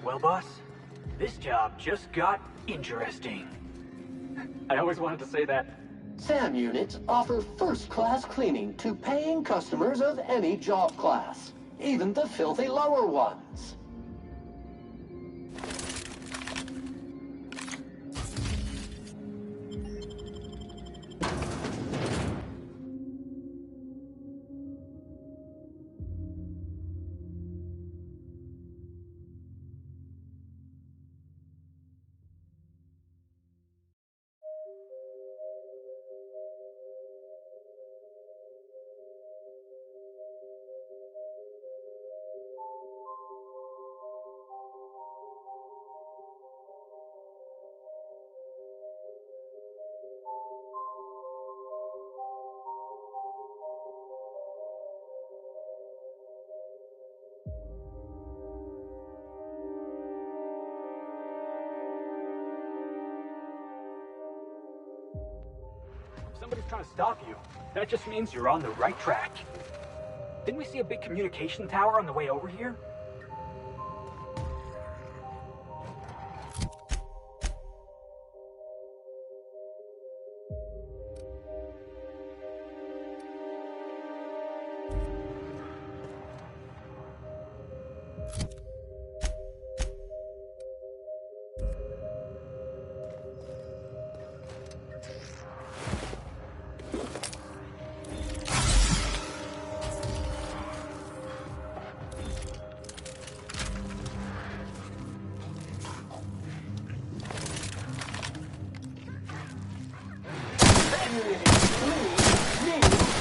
Well, boss, this job just got interesting. I always wanted to say that. SAM units offer first-class cleaning to paying customers of any job class, even the filthy lower ones. If somebody's trying to stop you, that just means you're on the right track. Didn't we see a big communication tower on the way over here?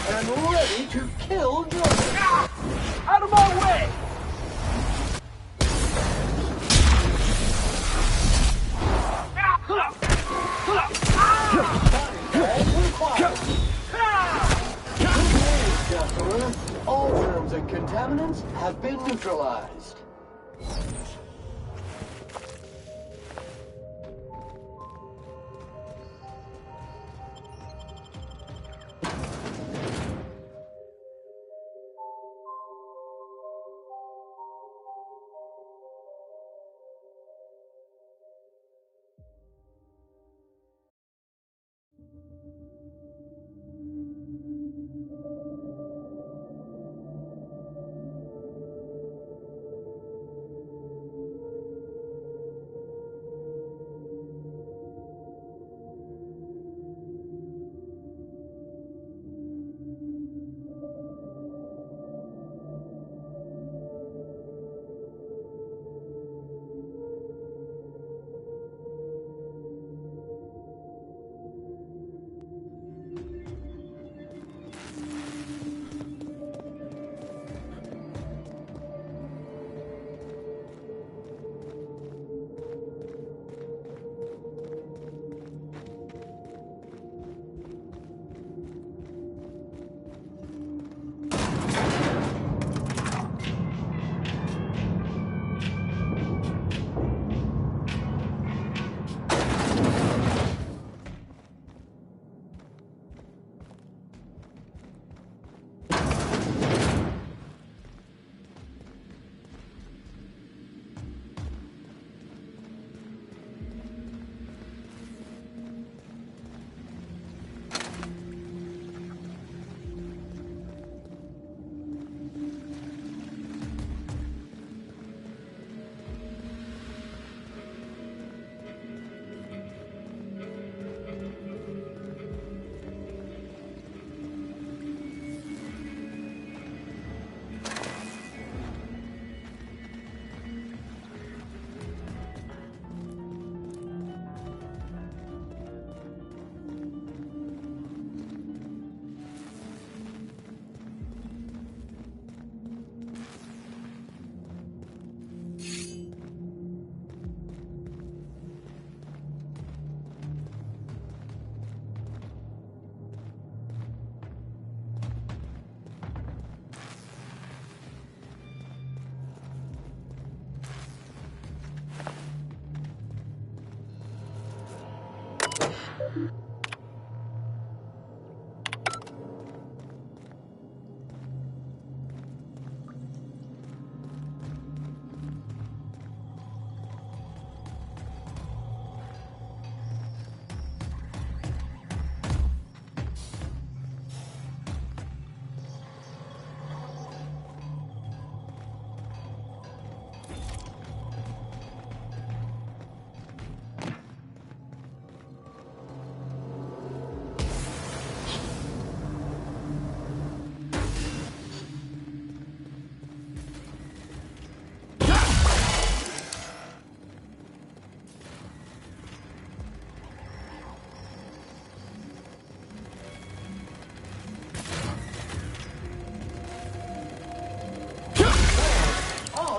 And ready to kill Jordan. Out of my way! All germs and contaminants have been neutralized.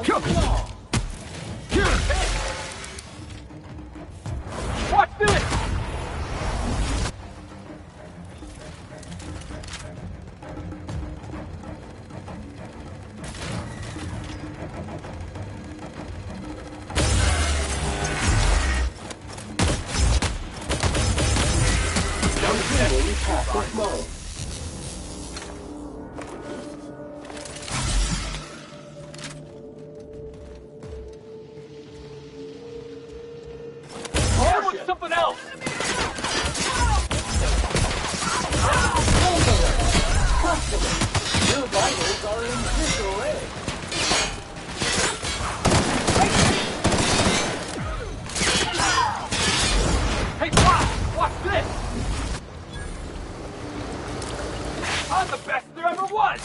Watch this! Completing passive mode. That was something else! Customer, your vitals are in disarray. Hey, Bob! Watch this! I'm the best there ever was!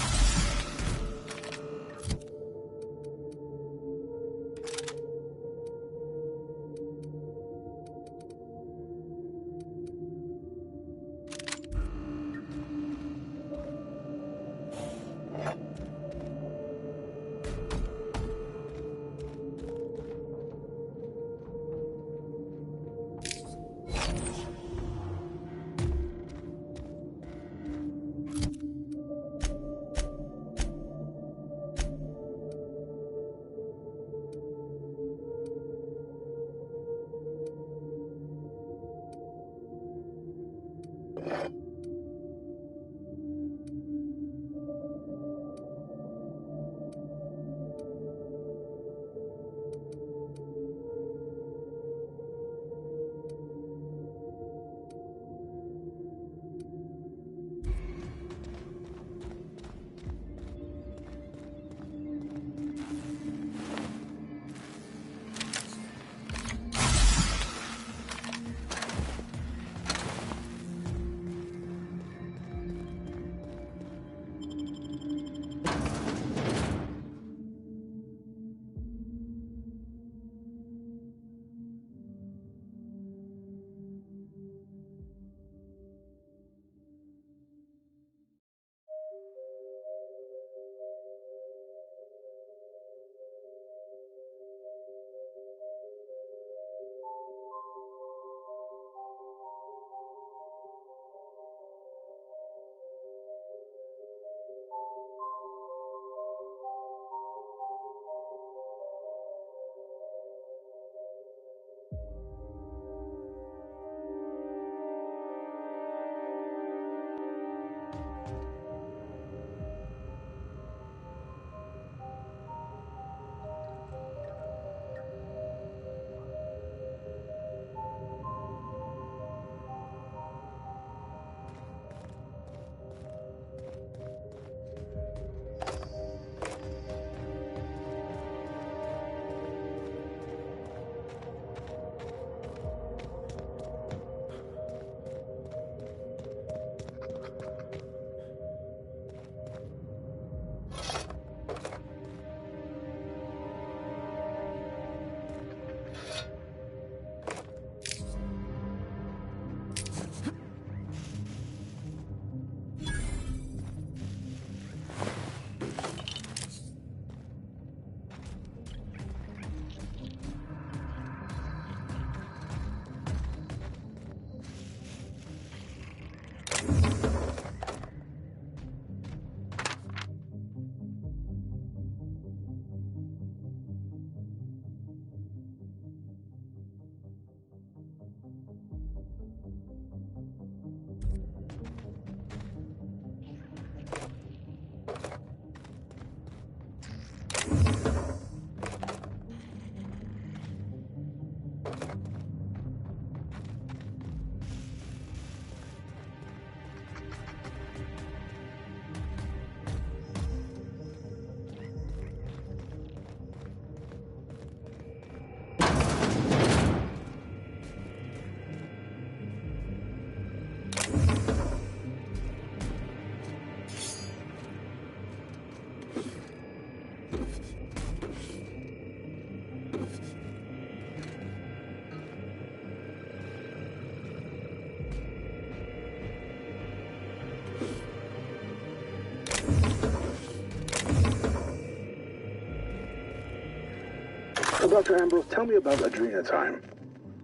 So, Dr. Ambrose, tell me about Adrenatime.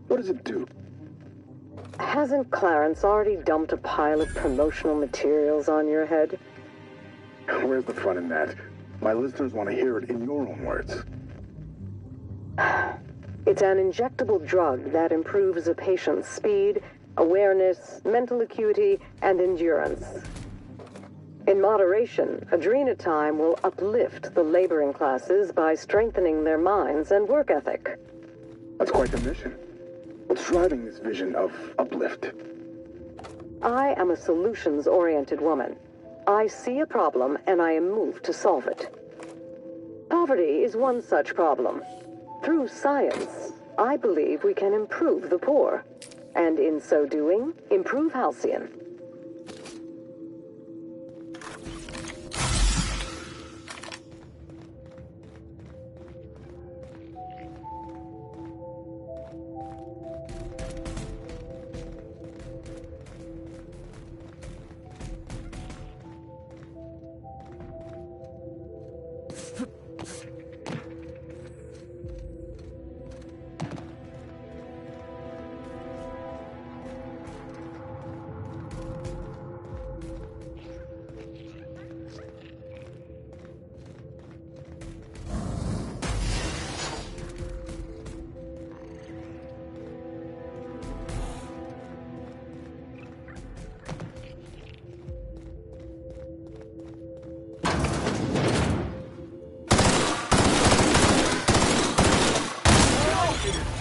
What does it do? Hasn't Clarence already dumped a pile of promotional materials on your head? Where's the fun in that? My listeners want to hear it in your own words. It's an injectable drug that improves a patient's speed, awareness, mental acuity, and endurance. In moderation, Adrenatime will uplift the laboring classes by strengthening their minds and work ethic. That's quite the mission. What's driving this vision of uplift? I am a solutions-oriented woman. I see a problem and I am moved to solve it. Poverty is one such problem. Through science, I believe we can improve the poor, and in so doing, improve Halcyon.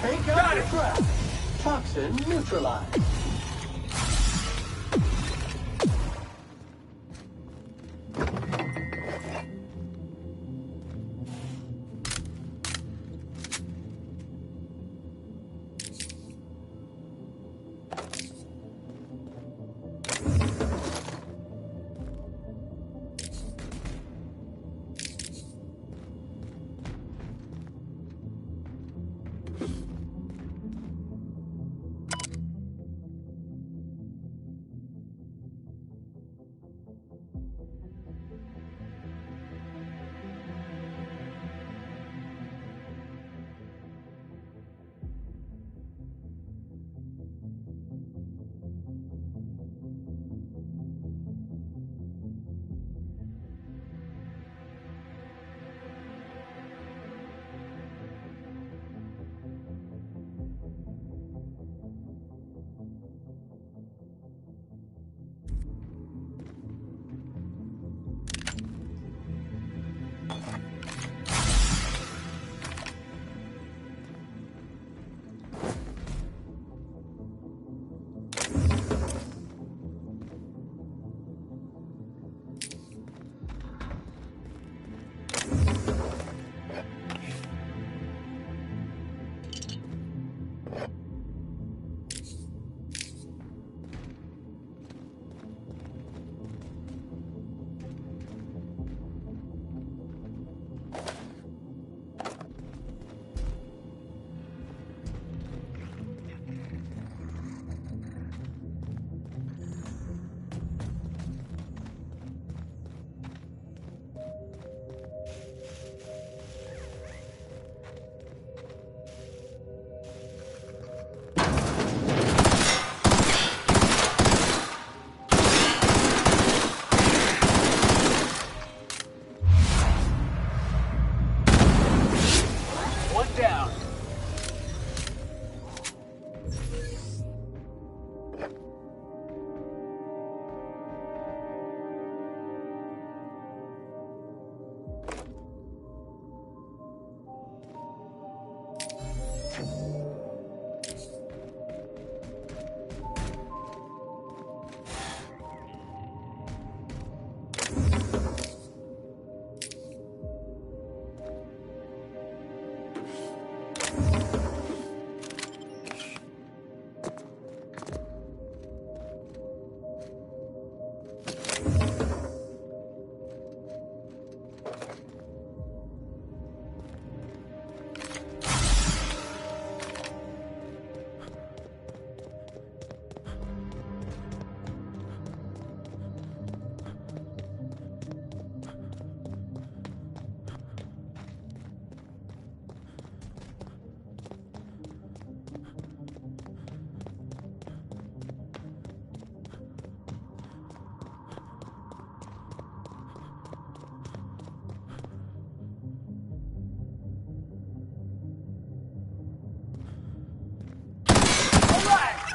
Take out the trap. Toxin neutralized.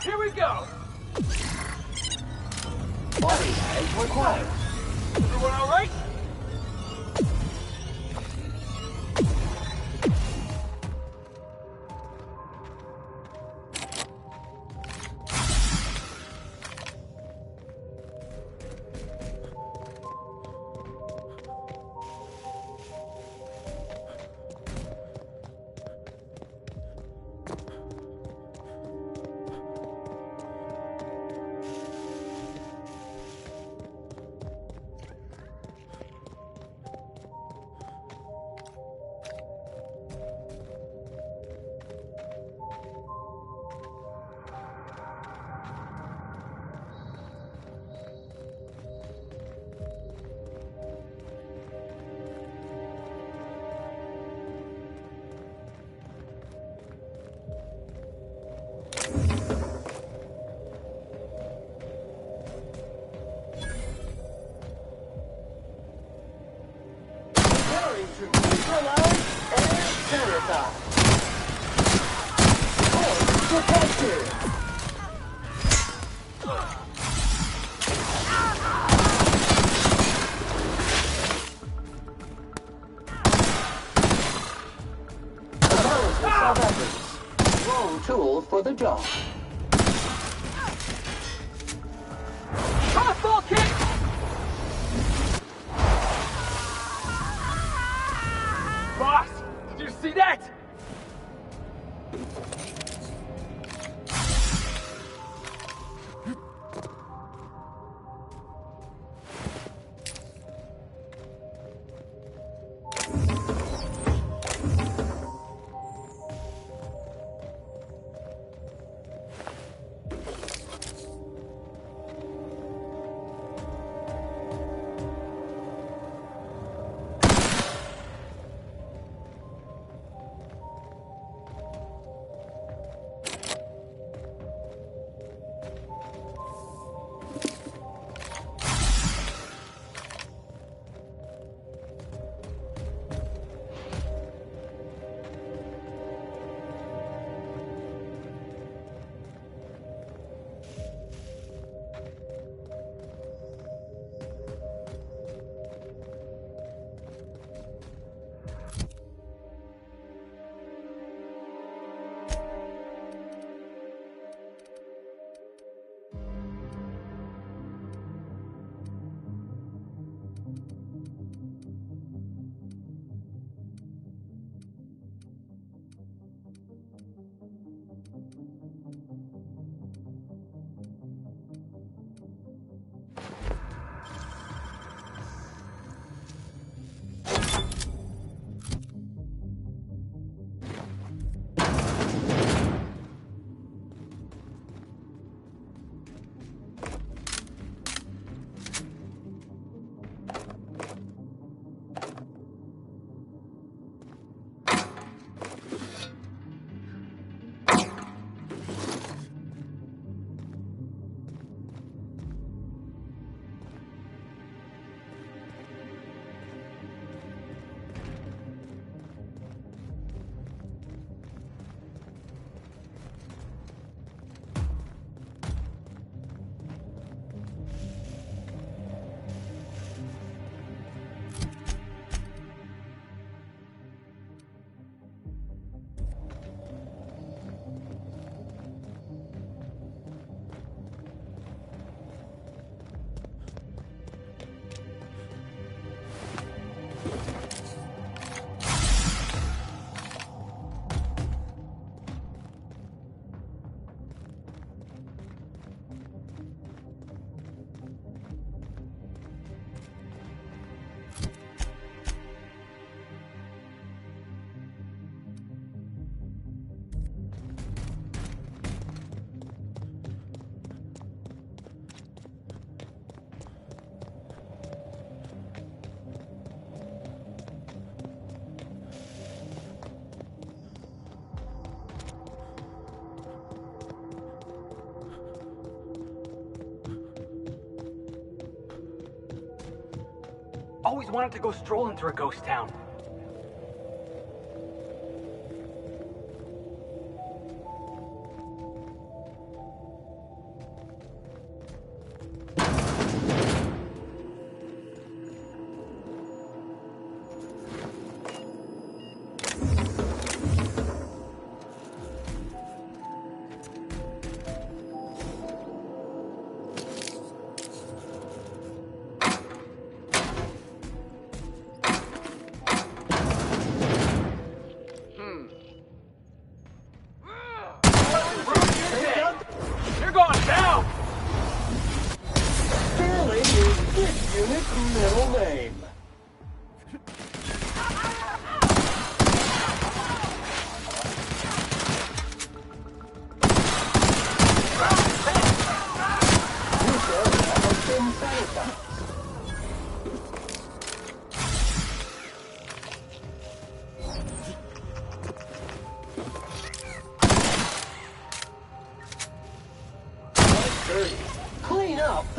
Here we go! Body bag required. Everyone alright? Preparing to neutralize and sanitize. Force detected. Analysis of evidence. Wrong tool for the job. Crossball kick! Boss, did you see that? Always wanted to go strolling through a ghost town.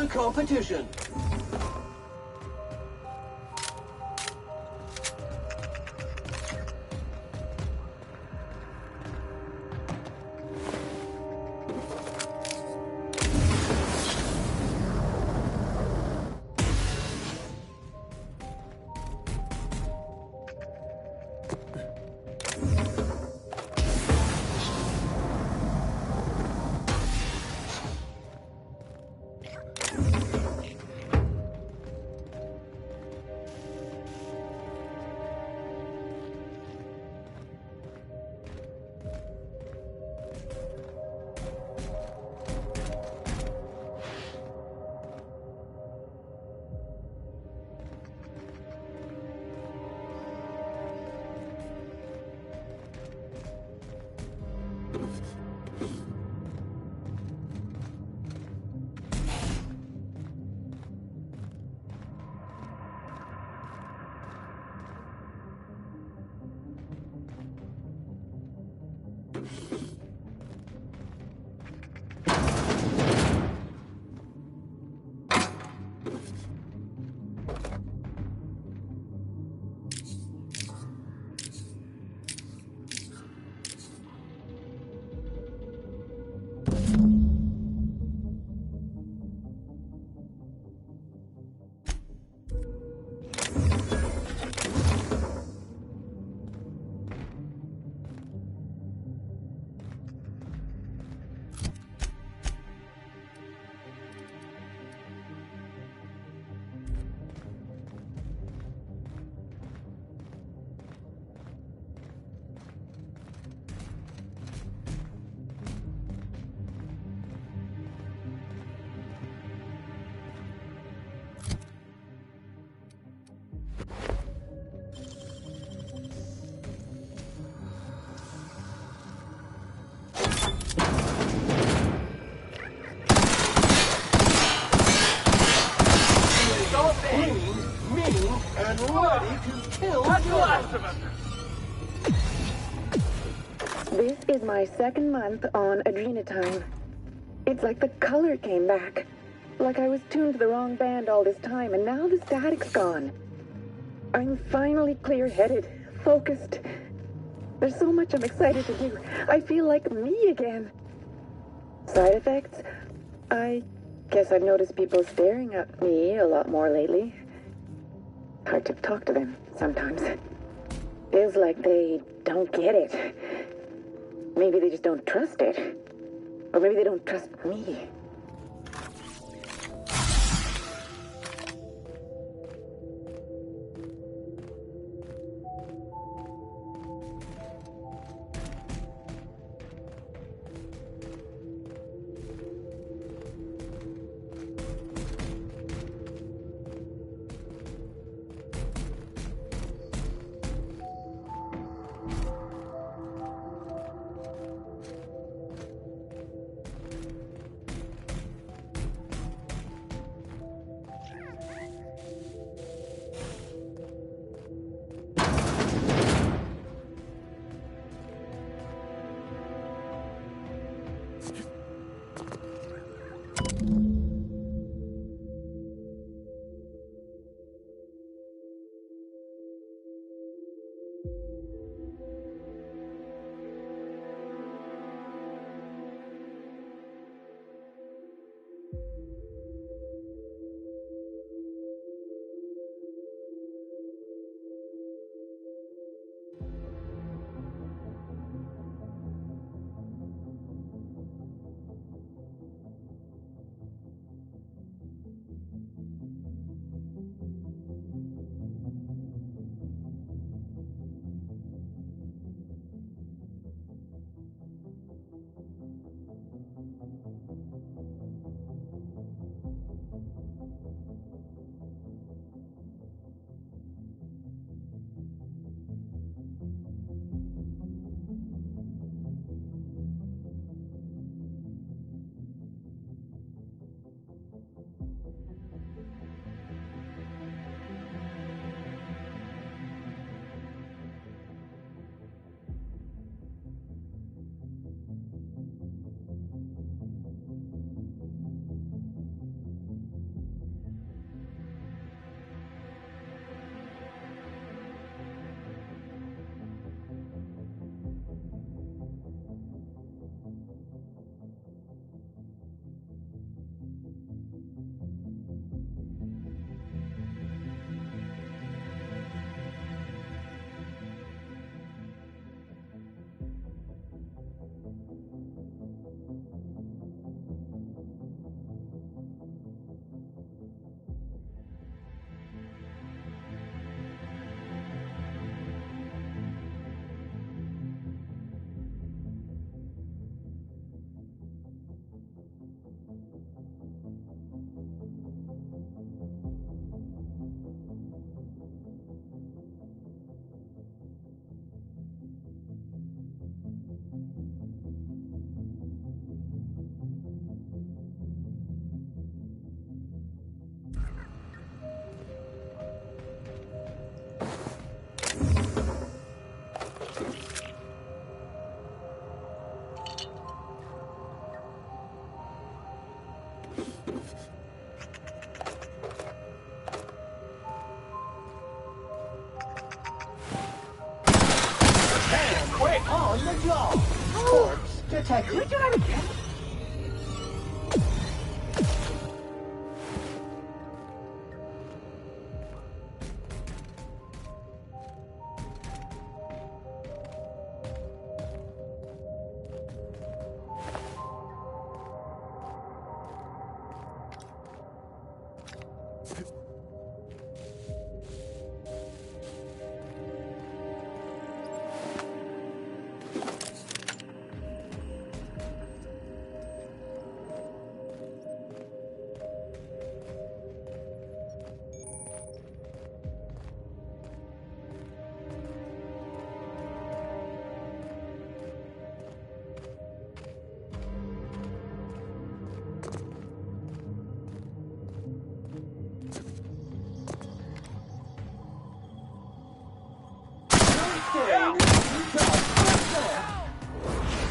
the competition. And ready to kill. That's the last of them. This is my second month on Adrenatine. It's like the color came back. Like I was tuned to the wrong band all this time, and now the static's gone. I'm finally clear-headed, focused. There's so much I'm excited to do. I feel like me again. Side effects? I guess I've noticed people staring at me a lot more lately. Hard to talk to them sometimes. Feels like they don't get it. Maybe they just don't trust it. Or maybe they don't trust me. On the job. Corpse detected. Can we do that again?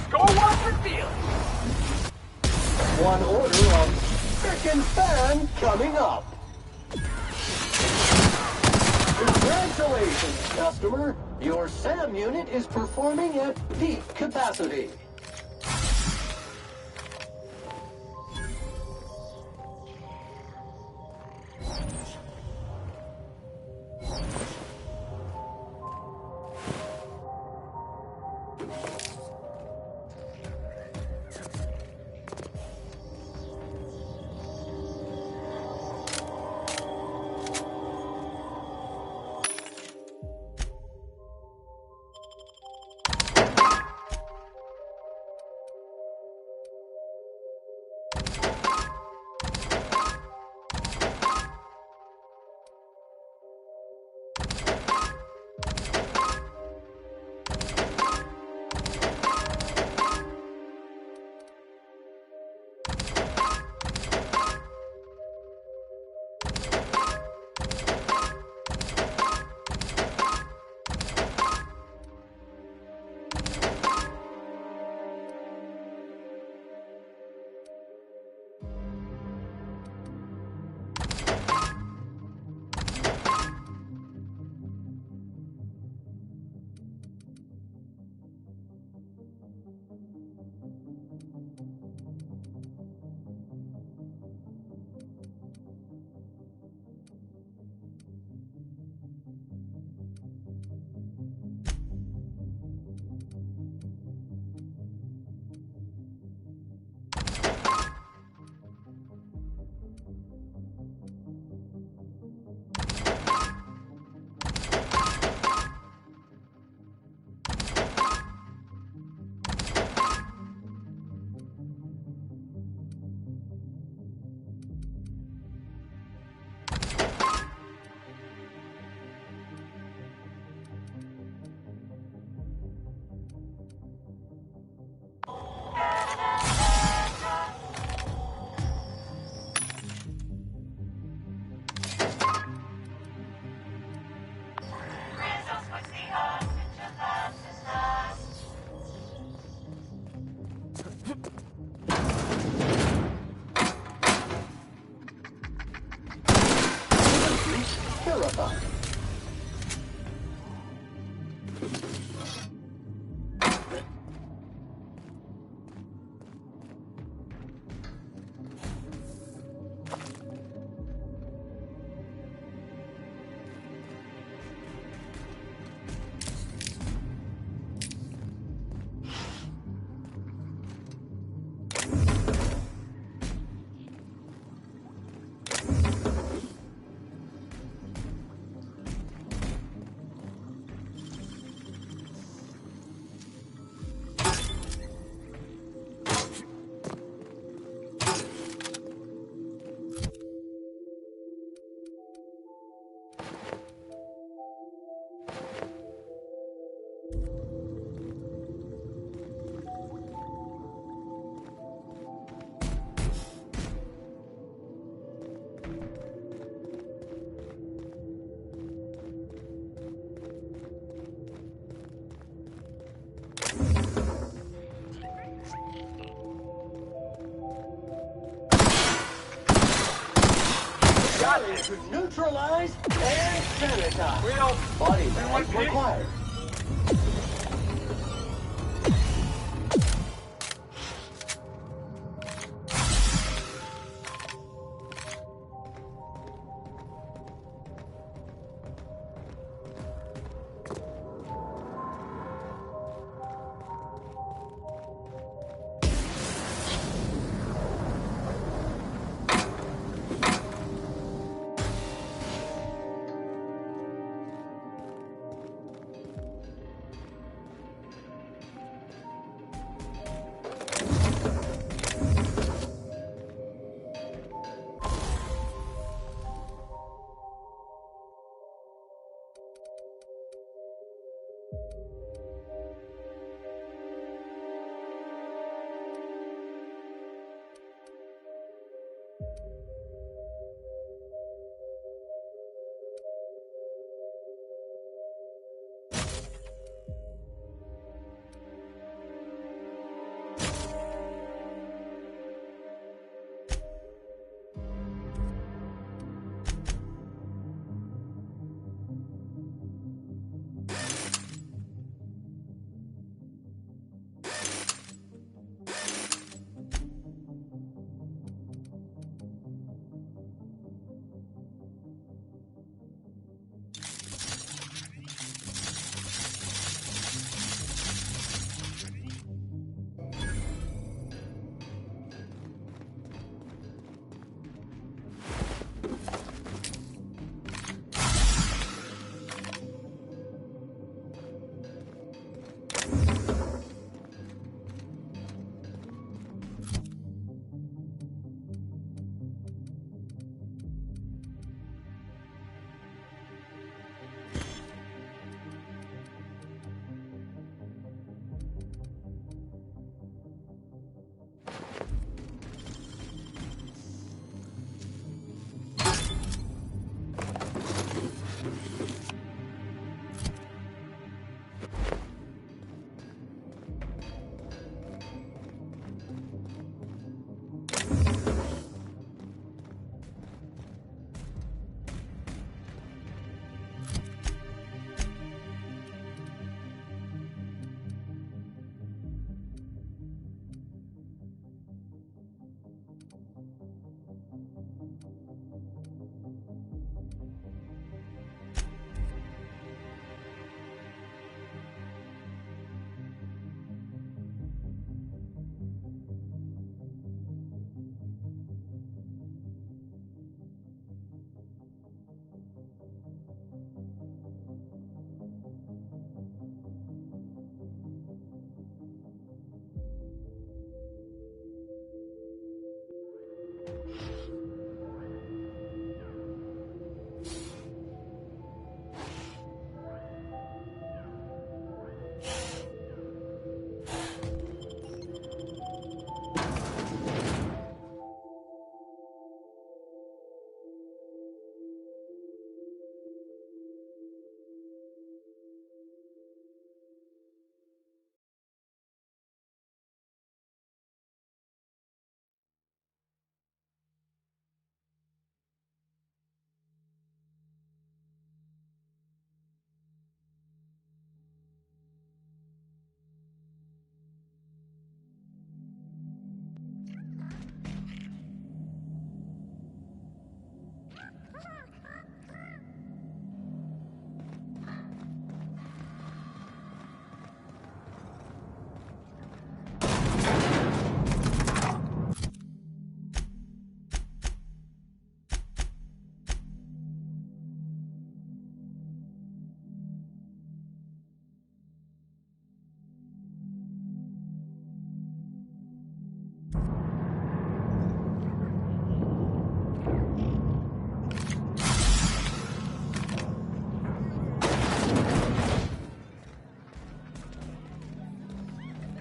Go watch the field! One order of frickin' fan coming up. Congratulations, customer. Your SAM unit is performing at peak capacity. Terrified. To neutralize and sanitize. We don't Body want bag required.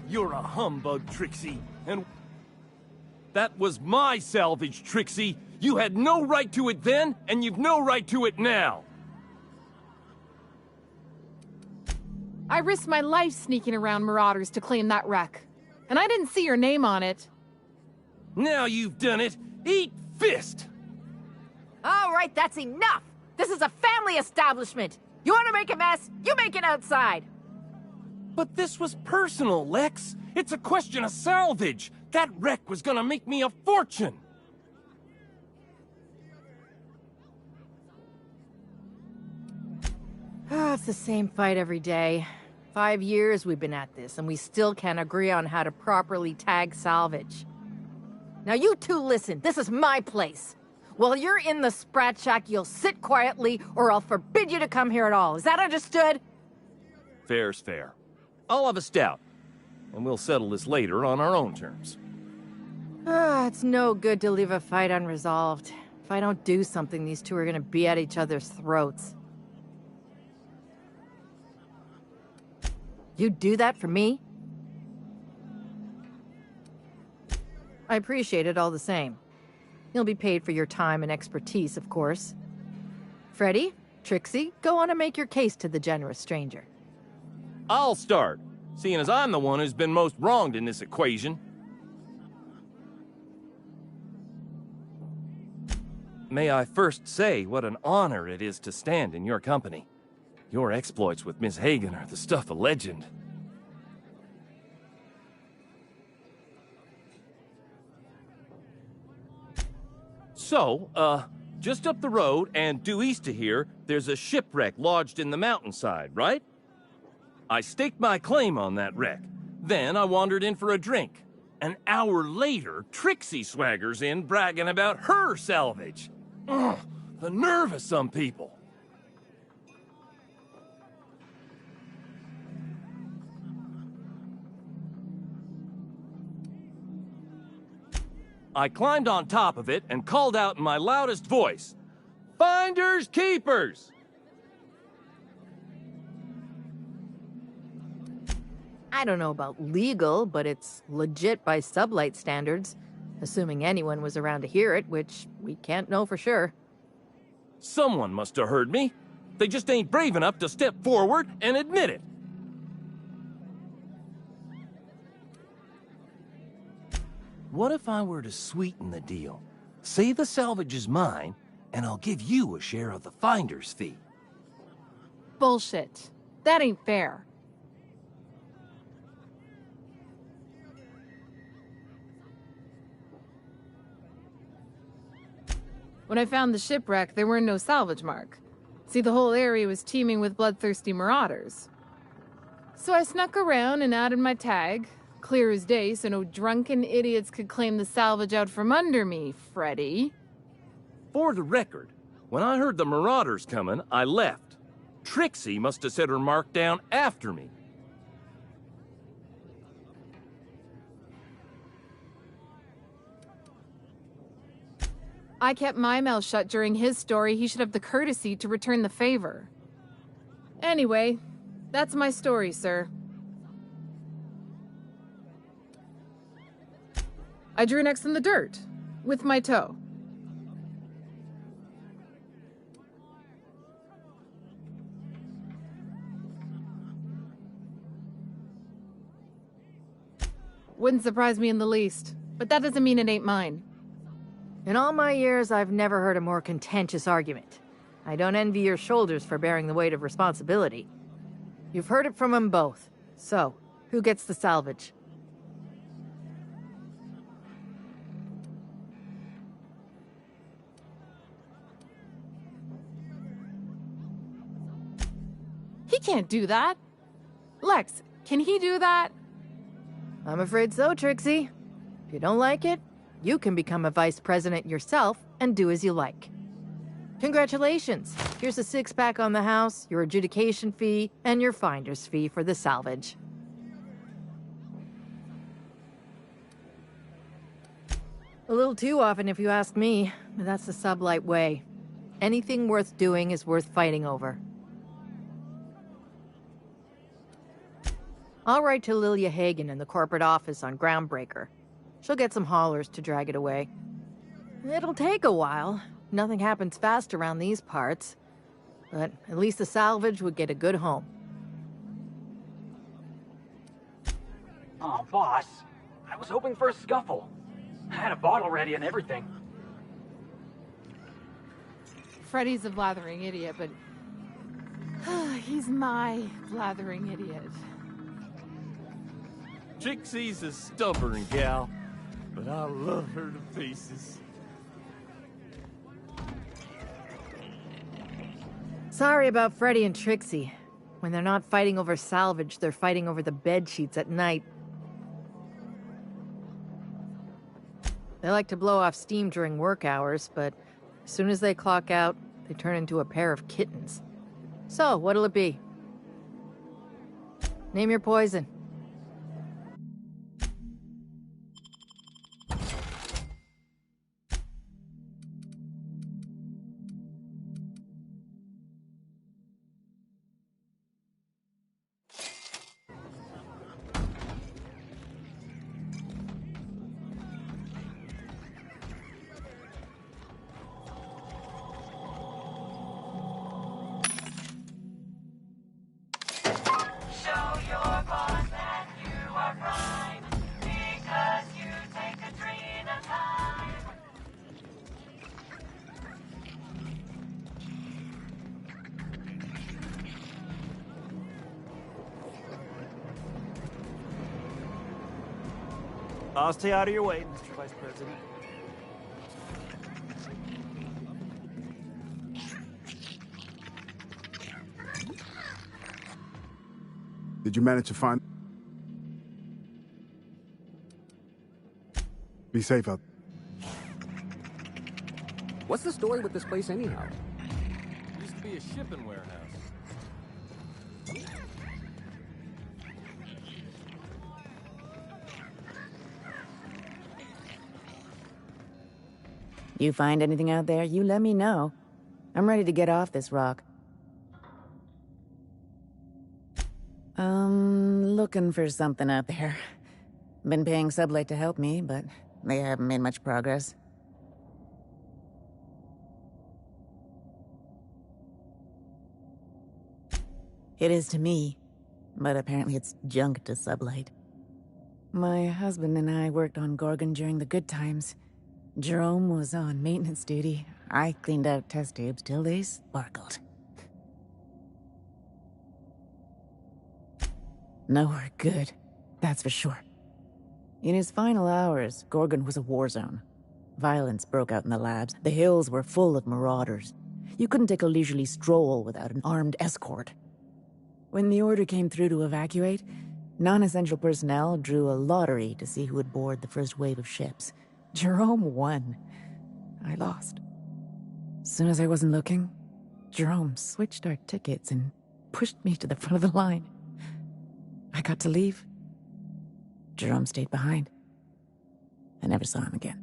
You're a humbug, Trixie, and that was my salvage, Trixie. You had no right to it then, and you've no right to it now. I risked my life sneaking around Marauders to claim that wreck. And I didn't see your name on it. Now you've done it. Eat fist! All right, that's enough! This is a family establishment! You want to make a mess? You make it outside! But this was personal, Lex. It's a question of salvage. That wreck was gonna make me a fortune. It's the same fight every day. 5 years we've been at this, and we still can't agree on how to properly tag salvage. Now you two listen, this is my place. While you're in the Sprat Shack, you'll sit quietly, or I'll forbid you to come here at all. Is that understood? Fair's fair. I'll have a stout, and we'll settle this later on our own terms. It's no good to leave a fight unresolved. If I don't do something, these two are gonna be at each other's throats. You'd do that for me? I appreciate it all the same. You'll be paid for your time and expertise, of course. Freddy, Trixie, go on and make your case to the generous stranger. I'll start, seeing as I'm the one who's been most wronged in this equation. May I first say what an honor it is to stand in your company. Your exploits with Miss Hagen are the stuff of legend. So, just up the road and due east of here, there's a shipwreck lodged in the mountainside, right? I staked my claim on that wreck. Then I wandered in for a drink. An hour later, Trixie swaggers in bragging about her salvage. Ugh, the nerve of some people. I climbed on top of it and called out in my loudest voice, "Finders keepers!" I don't know about legal, but it's legit by sublight standards. Assuming anyone was around to hear it, which we can't know for sure. Someone must have heard me. They just ain't brave enough to step forward and admit it. What if I were to sweeten the deal? Say the salvage is mine, and I'll give you a share of the finder's fee. Bullshit. That ain't fair. When I found the shipwreck, there were no salvage mark. See, the whole area was teeming with bloodthirsty marauders. So I snuck around and added my tag, clear as day, so no drunken idiots could claim the salvage out from under me, Freddy. For the record, when I heard the marauders coming, I left. Trixie must have set her mark down after me. I kept my mouth shut during his story. He should have the courtesy to return the favor. Anyway, that's my story, sir. I drew next in the dirt, with my toe. Wouldn't surprise me in the least, but that doesn't mean it ain't mine. In all my years, I've never heard a more contentious argument. I don't envy your shoulders for bearing the weight of responsibility. You've heard it from them both. So, who gets the salvage? He can't do that. Lex, can he do that? I'm afraid so, Trixie. If you don't like it, you can become a vice president yourself and do as you like. Congratulations. Here's a 6-pack on the house, your adjudication fee, and your finder's fee for the salvage. A little too often, if you ask me, but that's the sublight way. Anything worth doing is worth fighting over. I'll write to Lilia Hagen in the corporate office on Groundbreaker. She'll get some haulers to drag it away. It'll take a while. Nothing happens fast around these parts. But at least the salvage would get a good home. Oh, boss. I was hoping for a scuffle. I had a bottle ready and everything. Freddy's a blathering idiot, but he's my blathering idiot. Trixie's a stubborn gal, but I love her to pieces. Sorry about Freddy and Trixie. When they're not fighting over salvage, they're fighting over the bed sheets at night. They like to blow off steam during work hours, but as soon as they clock out, they turn into a pair of kittens. So, what'll it be? Name your poison. I'll stay out of your way, Mr. Vice President. Did you manage to find... Be safe out. What's the story with this place anyhow? Used to be a shipping warehouse. You find anything out there, you let me know. I'm ready to get off this rock. Looking for something out there. Been paying Sublight to help me, but they haven't made much progress. It is to me, but apparently it's junk to Sublight. My husband and I worked on Gorgon during the good times. Jerome was on maintenance duty. I cleaned out test tubes till they sparkled. Nowhere good, that's for sure. In his final hours, Gorgon was a war zone. Violence broke out in the labs. The hills were full of marauders. You couldn't take a leisurely stroll without an armed escort. When the order came through to evacuate, non-essential personnel drew a lottery to see who would board the first wave of ships. Jerome won. I lost. As soon as I wasn't looking, Jerome switched our tickets and pushed me to the front of the line. I got to leave. Jerome stayed behind. I never saw him again.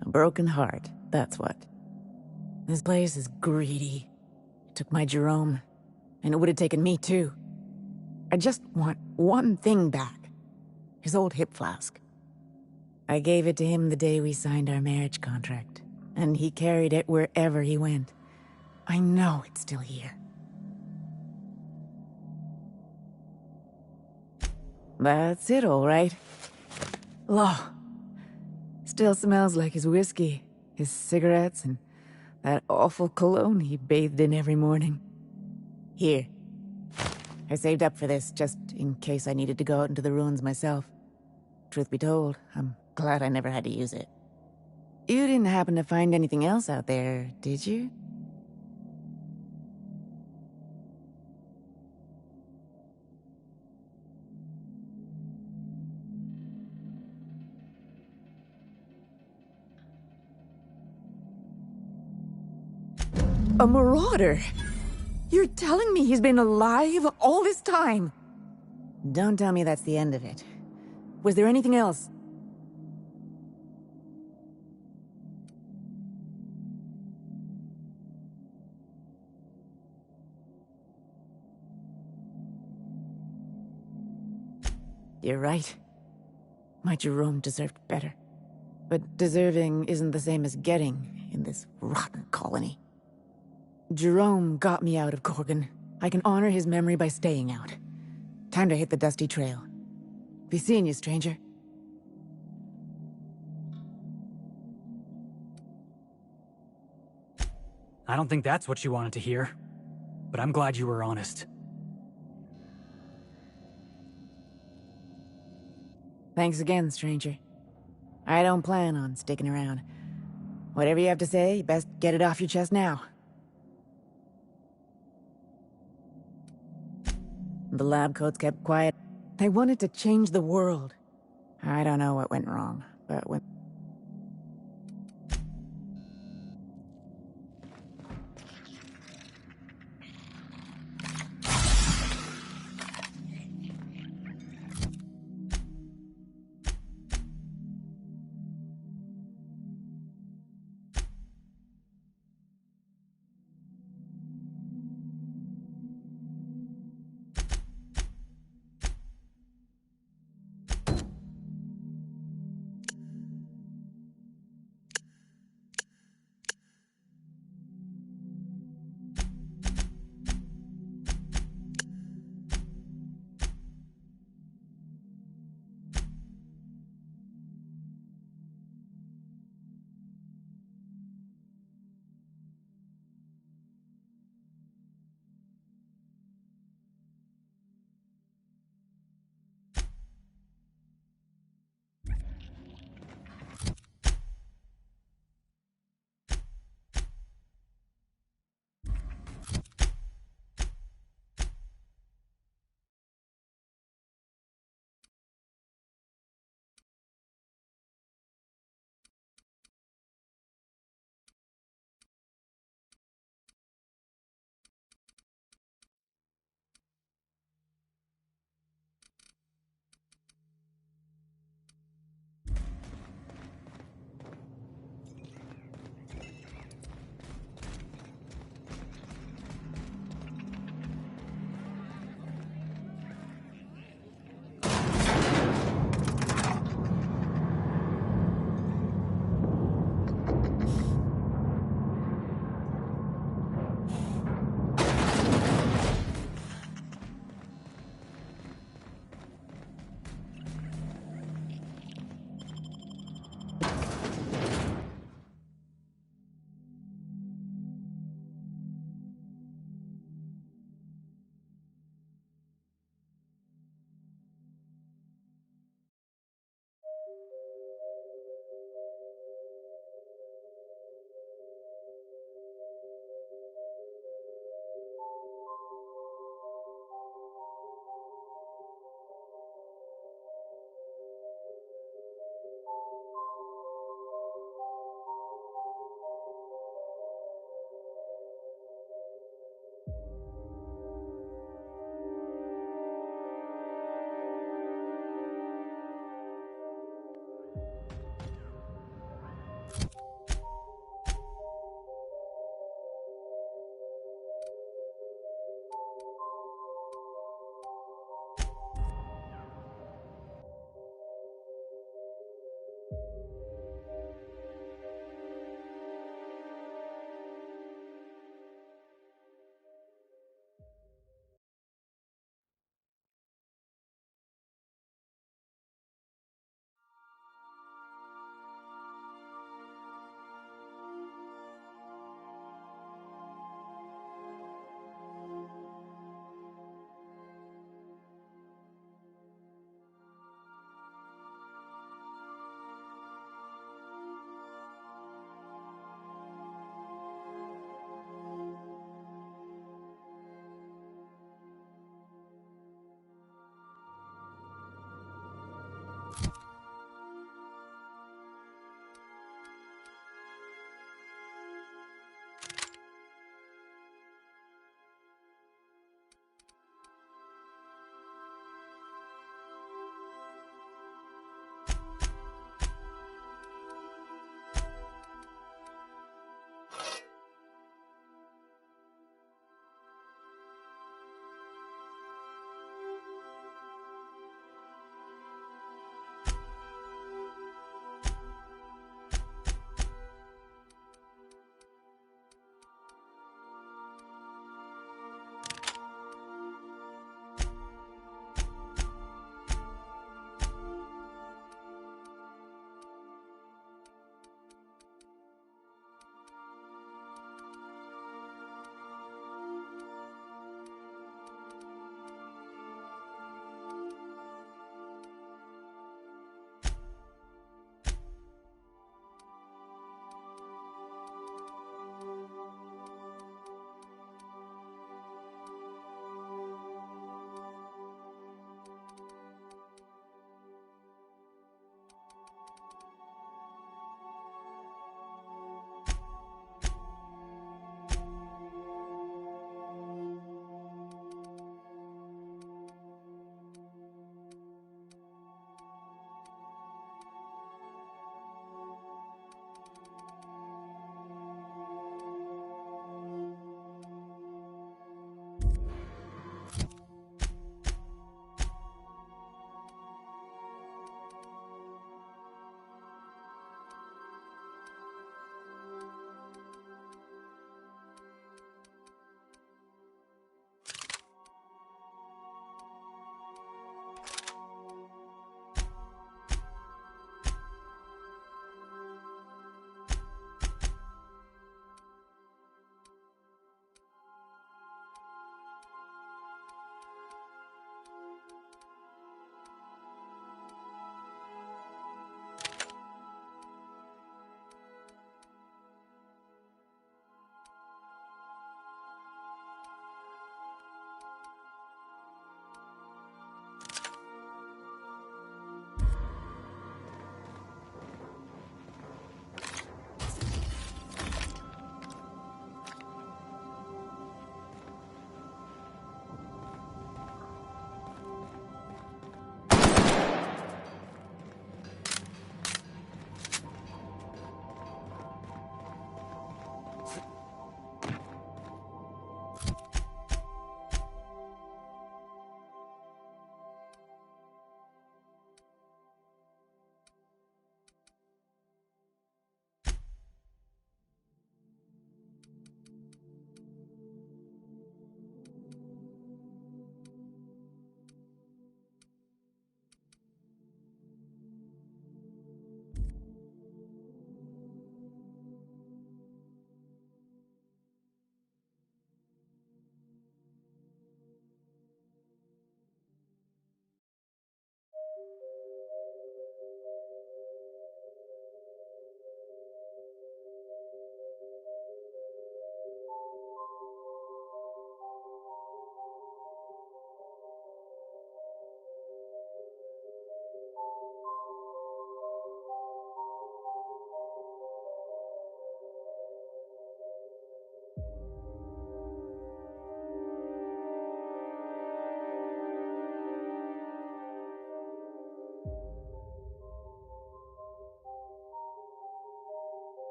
A broken heart, that's what. This place is greedy. It took my Jerome, and it would have taken me too. I just want one thing back. His old hip flask. I gave it to him the day we signed our marriage contract, and he carried it wherever he went. I know it's still here. That's it, all right. Law. Still smells like his whiskey, his cigarettes, and that awful cologne he bathed in every morning. Here. I saved up for this, just in case I needed to go out into the ruins myself. Truth be told, I'm glad I never had to use it. You didn't happen to find anything else out there, did you? A marauder? You're telling me he's been alive all this time? Don't tell me that's the end of it. Was there anything else? You're right. My Jerome deserved better. But deserving isn't the same as getting in this rotten colony. Jerome got me out of Gorgon. I can honor his memory by staying out. Time to hit the dusty trail. Be seeing you, stranger. I don't think that's what you wanted to hear, but I'm glad you were honest. Thanks again, stranger. I don't plan on sticking around. Whatever you have to say, best get it off your chest now. The lab coats kept quiet. They wanted to change the world. I don't know what went wrong, but when...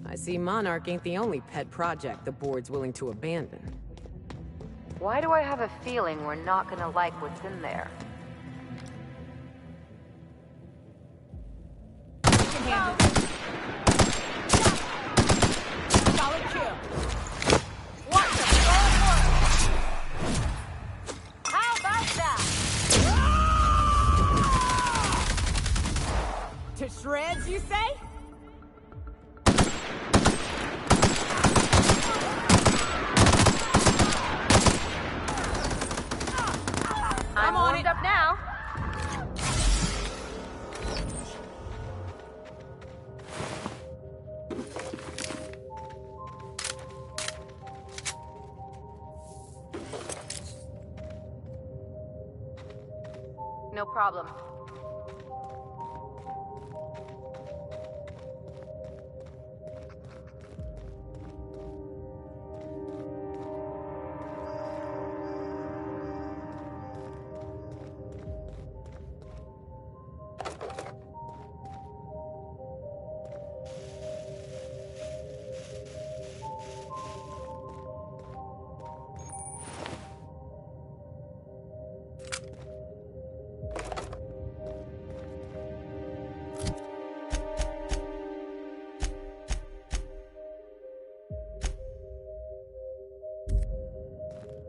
I see Monarch ain't the only pet project the board's willing to abandon. Why do I have a feeling we're not gonna like what's in there? Solid kill. What the fuck? How about that? To shreds, you say? I'm warmed up now. No problem.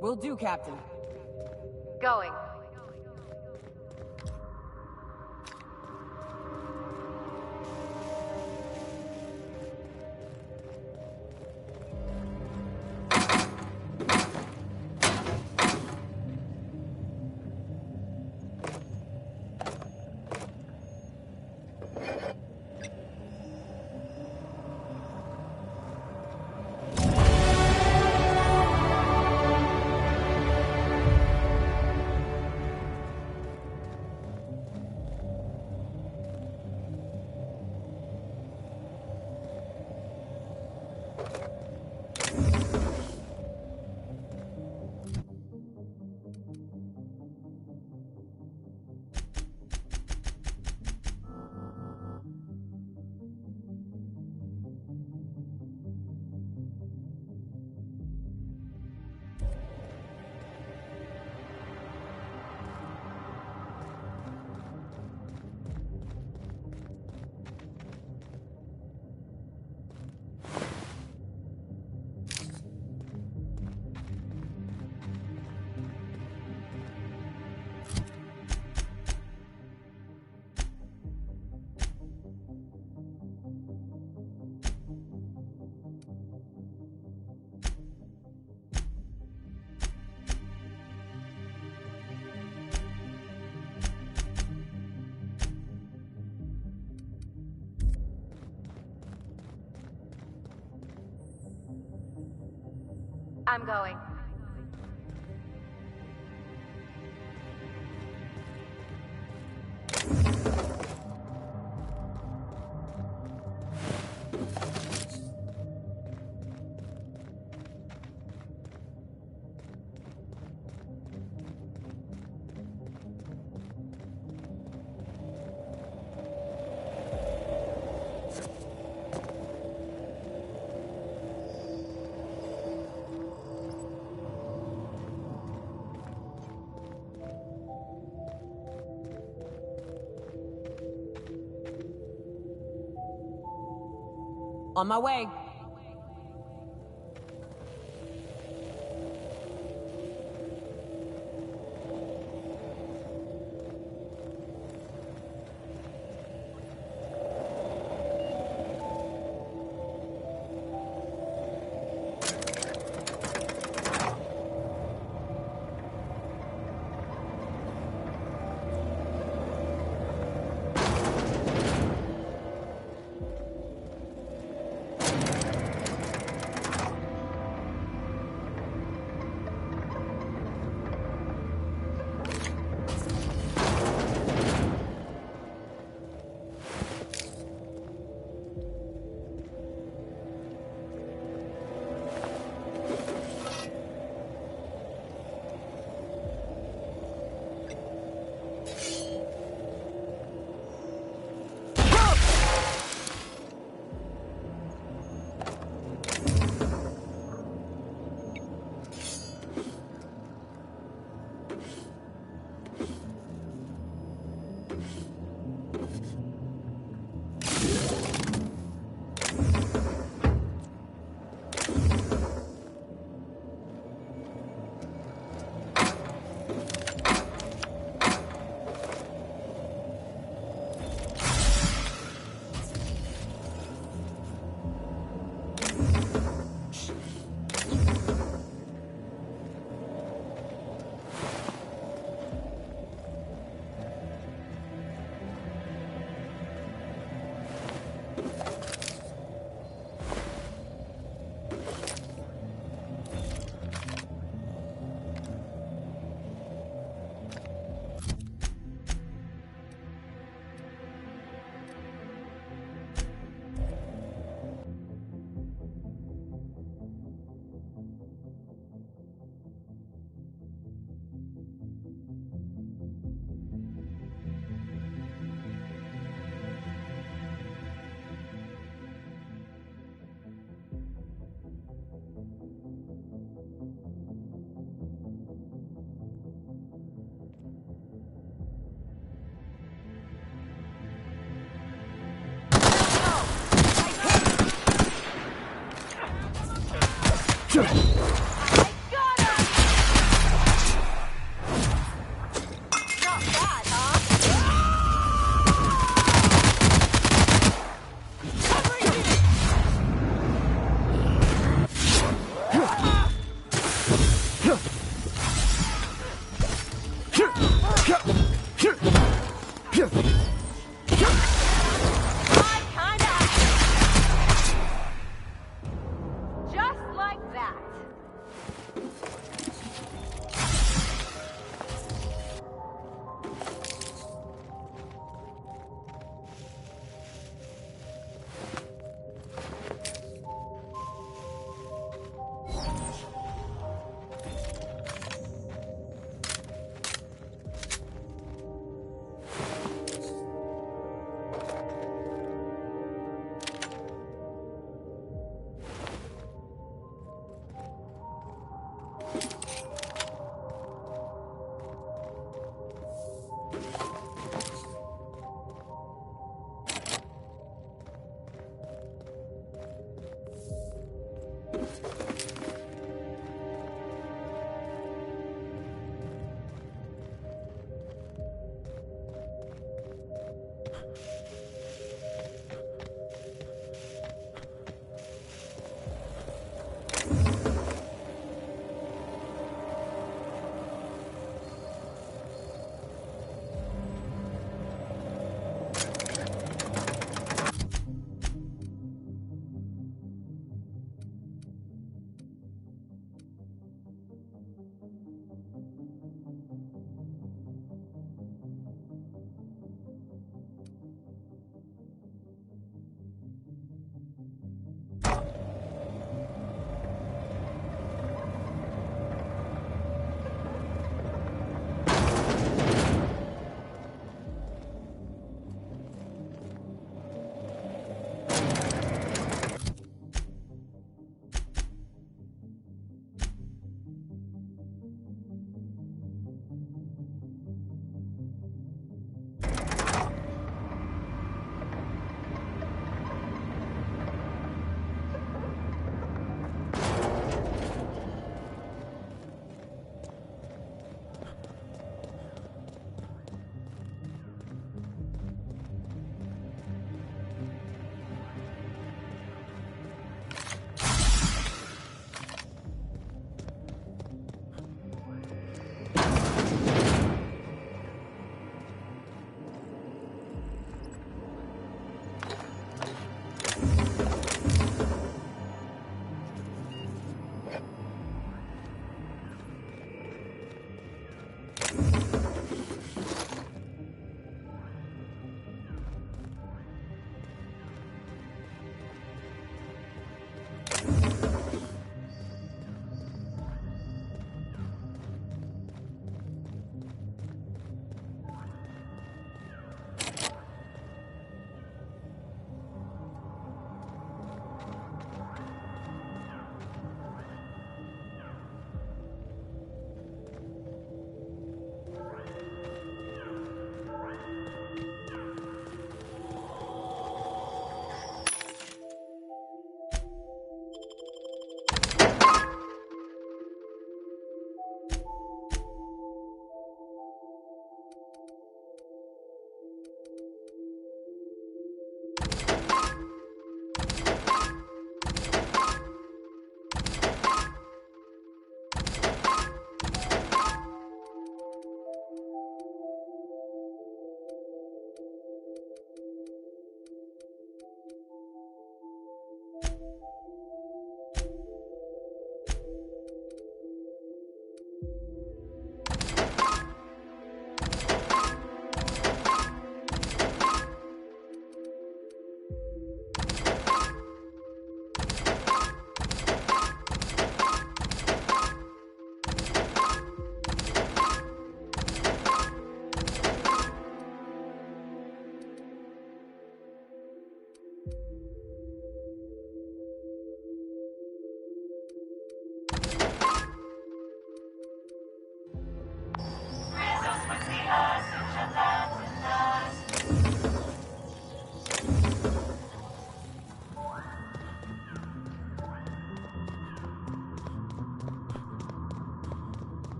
Will do, Captain. Going. I'm going. On my way.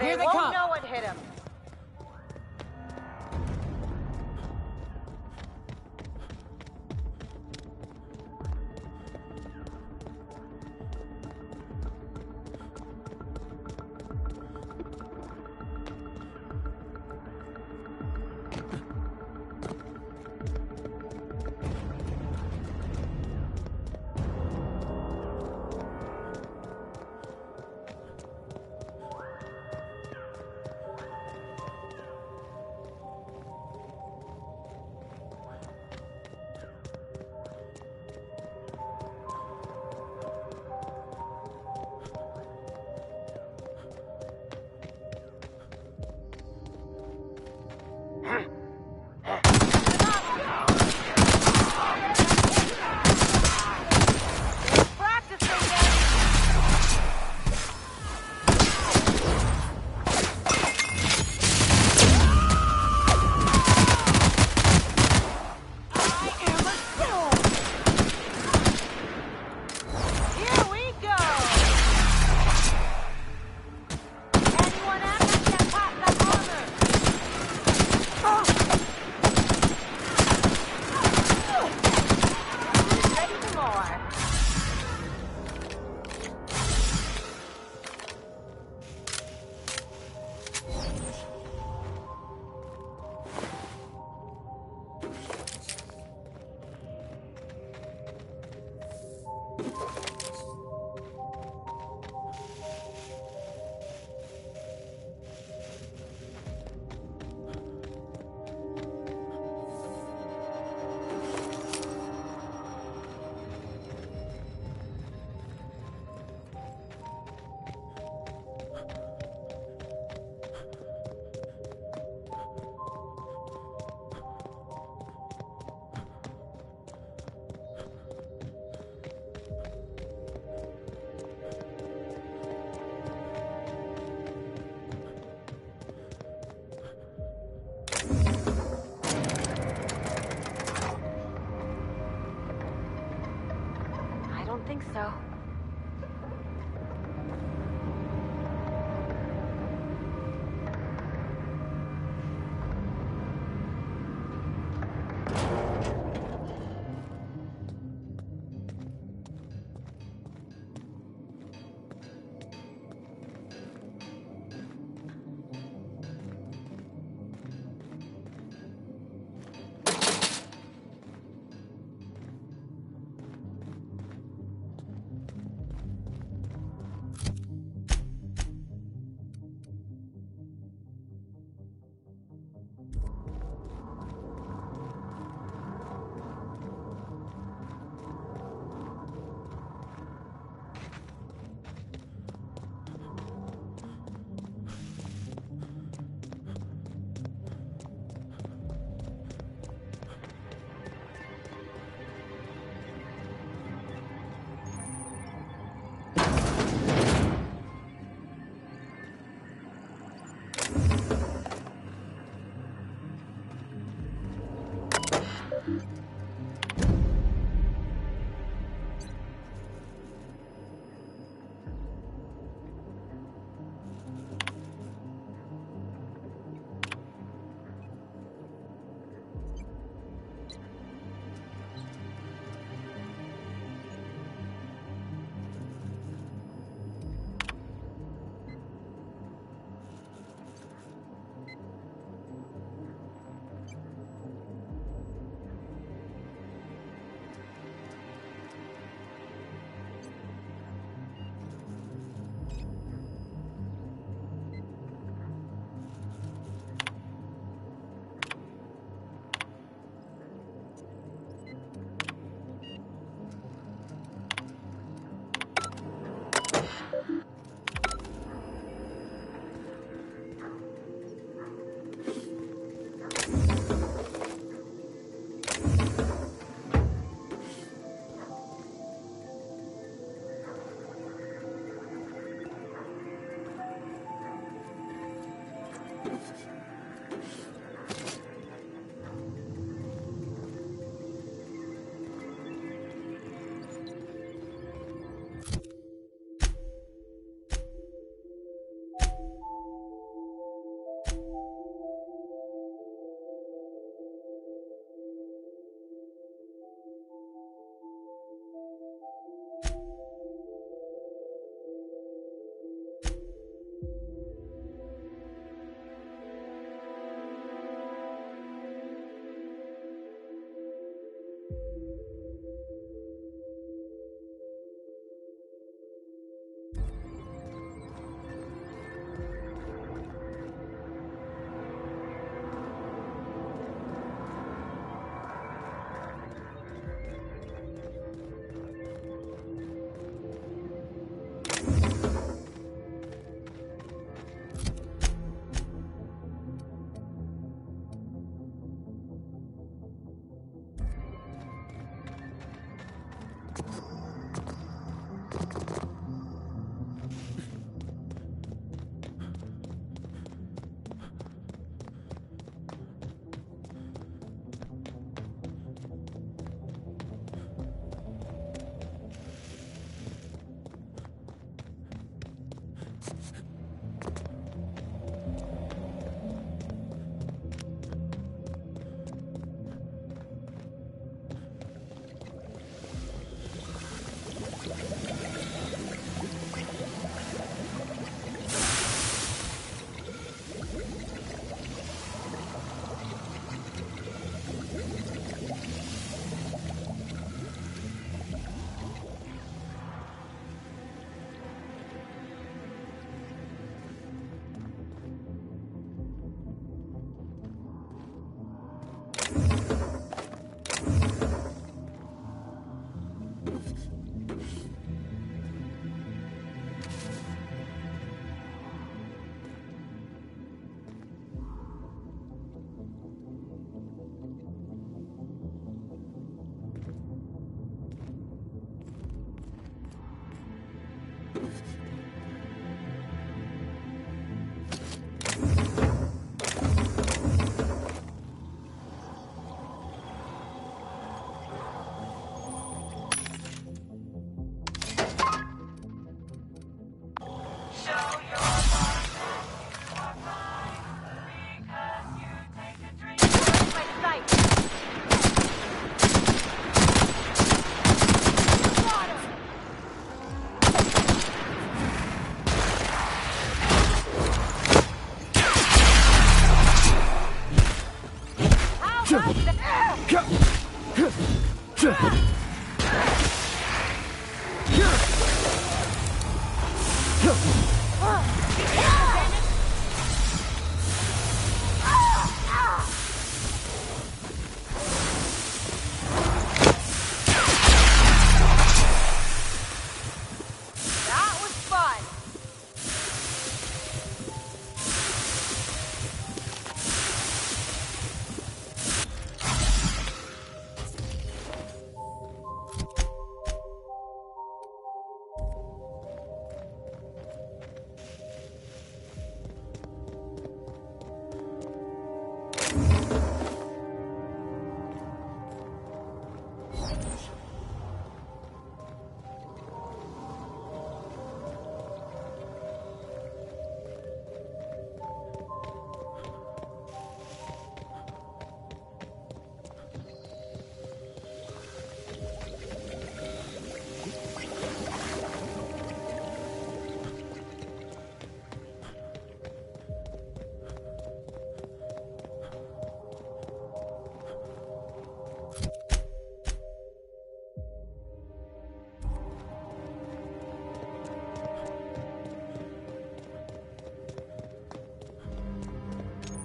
Here they won't come. know what hit him.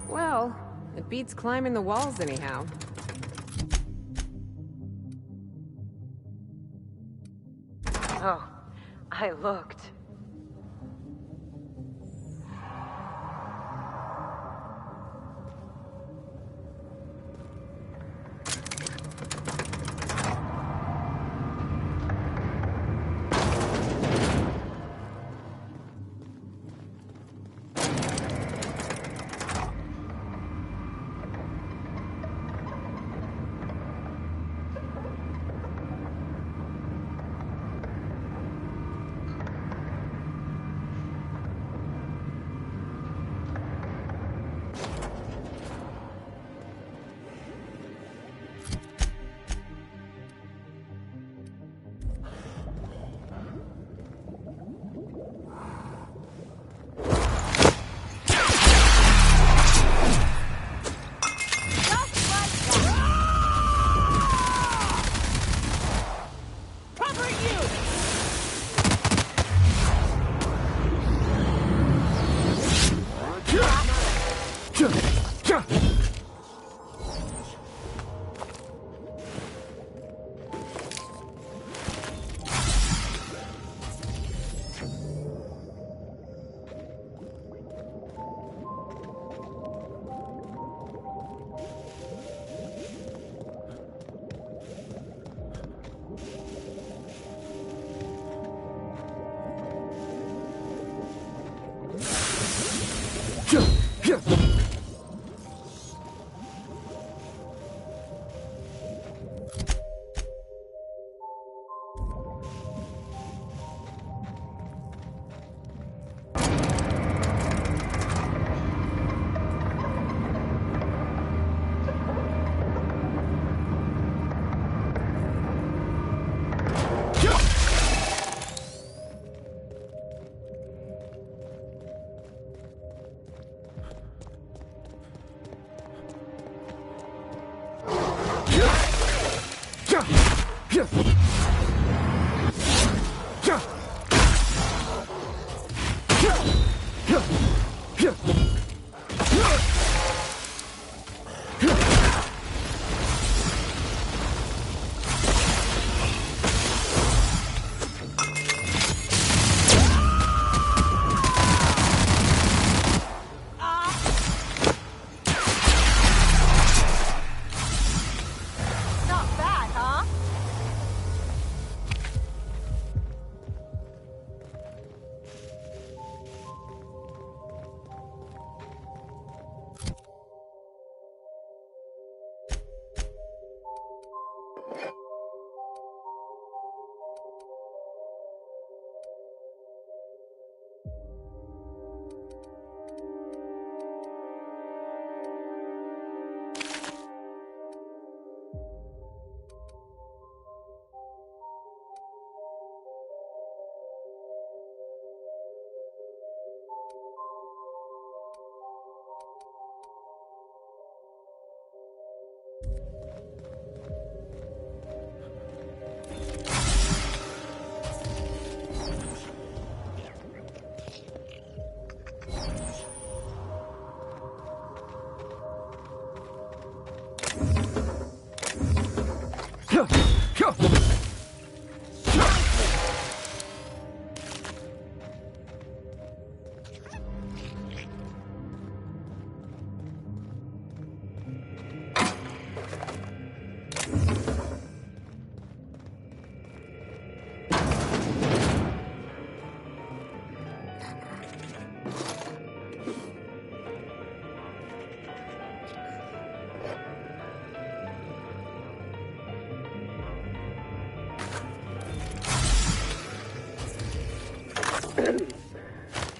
Well, it beats climbing the walls anyhow. Oh, I looked.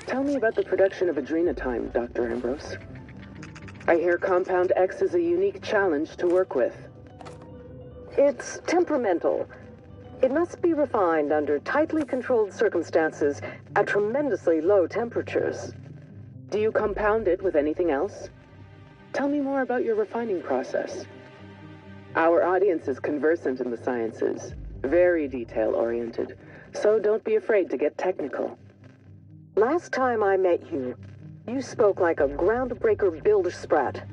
Tell me about the production of adrenatime, Dr. Ambrose. I hear Compound X is a unique challenge to work with. It's temperamental. It must be refined under tightly controlled circumstances at tremendously low temperatures. Do you compound it with anything else? Tell me more about your refining process. Our audience is conversant in the sciences, very detail-oriented, so don't be afraid to get technical. Last time I met you, you spoke like a groundbreaker builder sprat.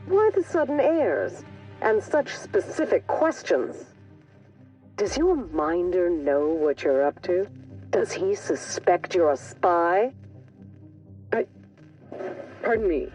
Why the sudden airs? And such specific questions? Does your minder know what you're up to? Does he suspect you're a spy? Pardon me.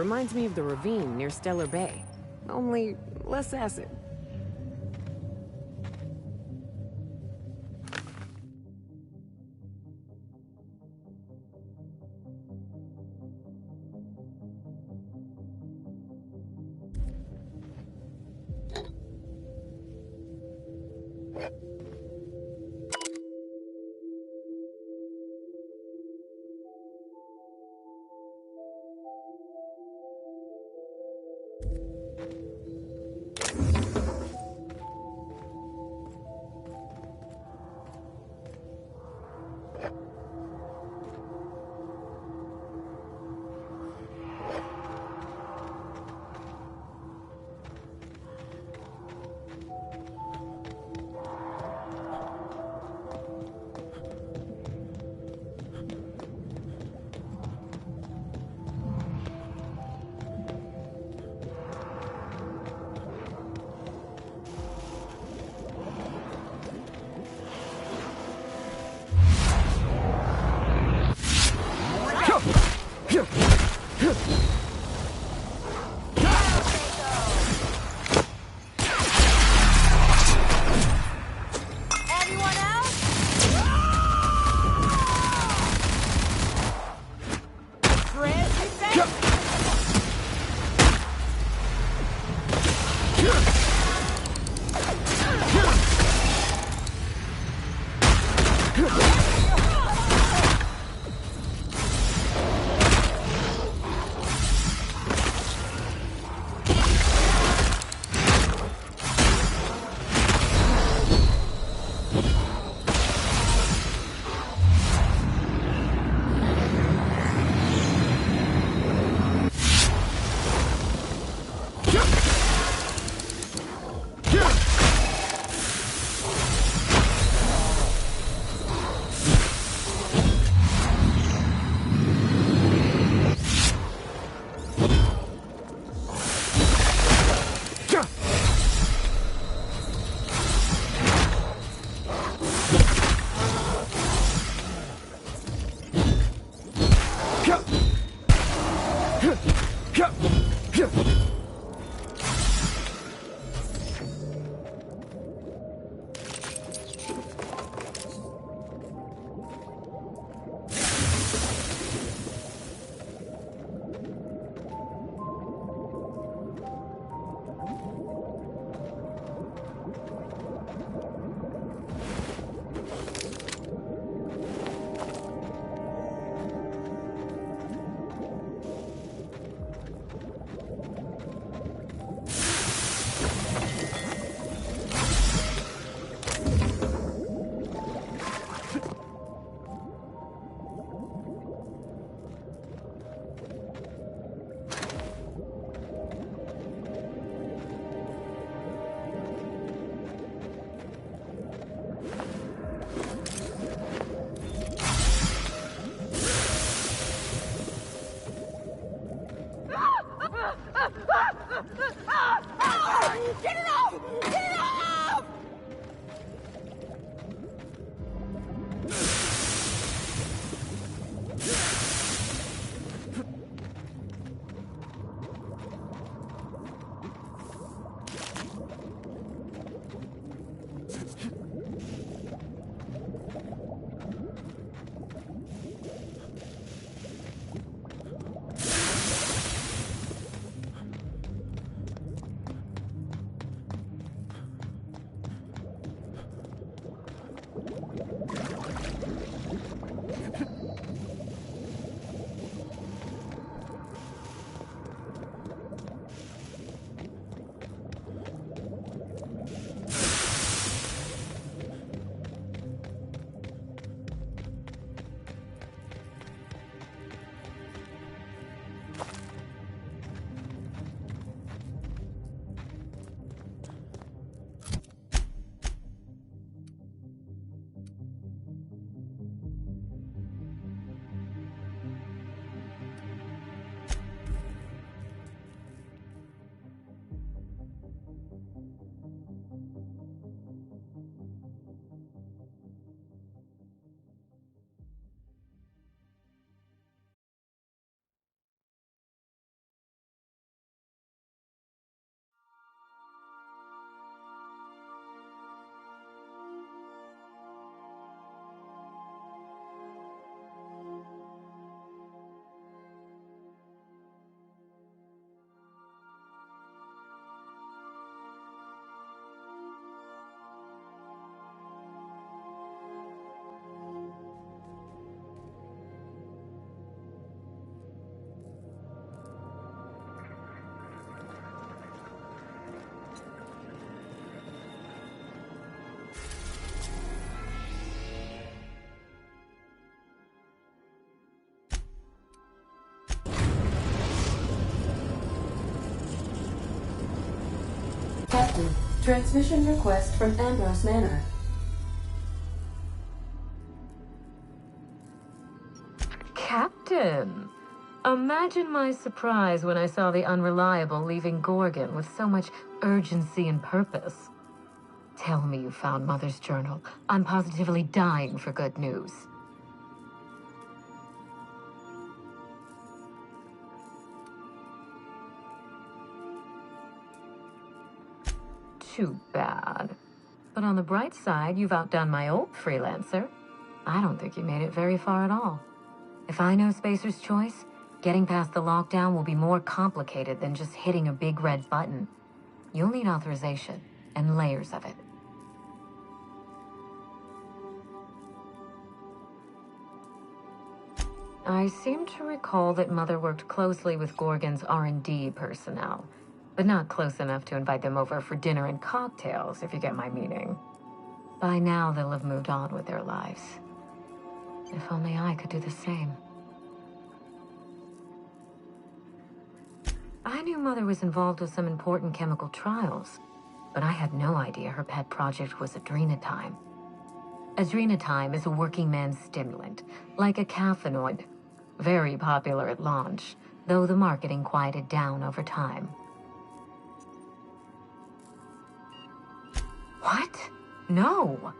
Reminds me of the ravine near Stellar Bay. Only less acid. Captain, transmission request from Ambrose Manor. Captain! Imagine my surprise when I saw the Unreliable leaving Gorgon with so much urgency and purpose. Tell me you found Mother's journal. I'm positively dying for good news. Too bad. But on the bright side, you've outdone my old freelancer. I don't think you made it very far at all. If I know Spacer's Choice, getting past the lockdown will be more complicated than just hitting a big red button. You'll need authorization, and layers of it. I seem to recall that Mother worked closely with Gorgon's R&D personnel, but not close enough to invite them over for dinner and cocktails, if you get my meaning. By now, they'll have moved on with their lives. If only I could do the same. I knew Mother was involved with some important chemical trials, but I had no idea her pet project was adrenatime. Adrenatime is a working man's stimulant, like a caffeinoid. Very popular at launch, though the marketing quieted down over time. What? No.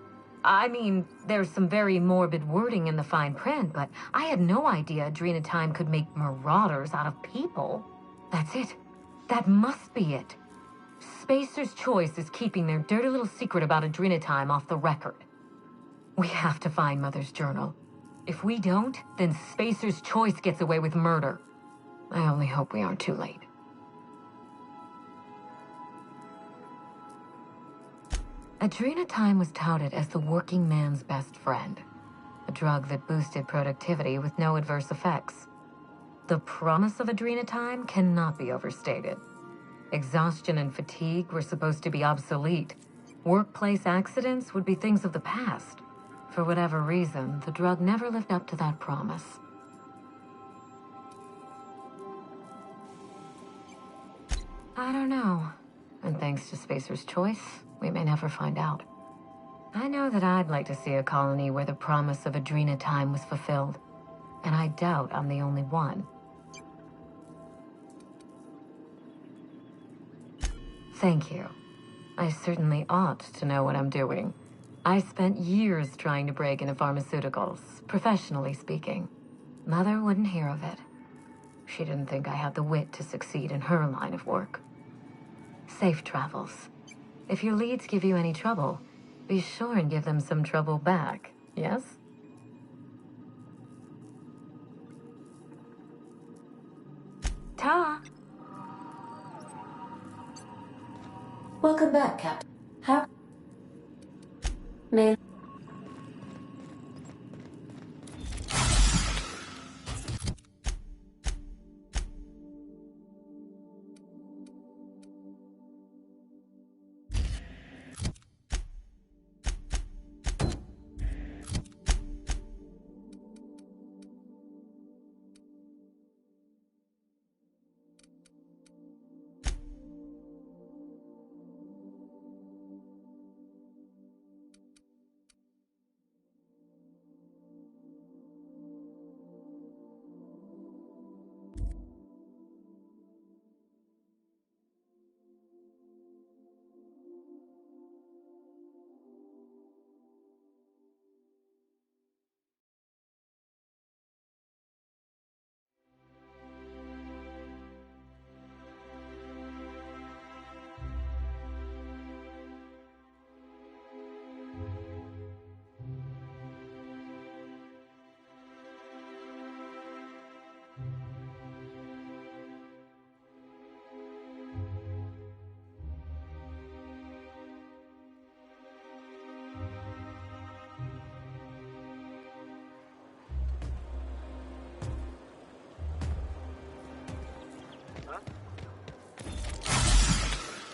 I mean, there's some very morbid wording in the fine print, but I had no idea adrenatime could make marauders out of people. That's it. That must be it. Spacer's Choice is keeping their dirty little secret about adrenatime off the record. We have to find Mother's journal. If we don't, then Spacer's Choice gets away with murder. I only hope we aren't too late. Adrenatime was touted as the working man's best friend, a drug that boosted productivity with no adverse effects. The promise of adrenatime cannot be overstated. Exhaustion and fatigue were supposed to be obsolete. Workplace accidents would be things of the past. For whatever reason, the drug never lived up to that promise. I don't know. And thanks to Spacer's Choice, we may never find out. I know that I'd like to see a colony where the promise of adrenatime was fulfilled. And I doubt I'm the only one. Thank you. I certainly ought to know what I'm doing. I spent years trying to break into pharmaceuticals, professionally speaking. Mother wouldn't hear of it. She didn't think I had the wit to succeed in her line of work. Safe travels. If your leads give you any trouble, be sure and give them some trouble back, yes? Ta! Welcome back, Captain. How... May...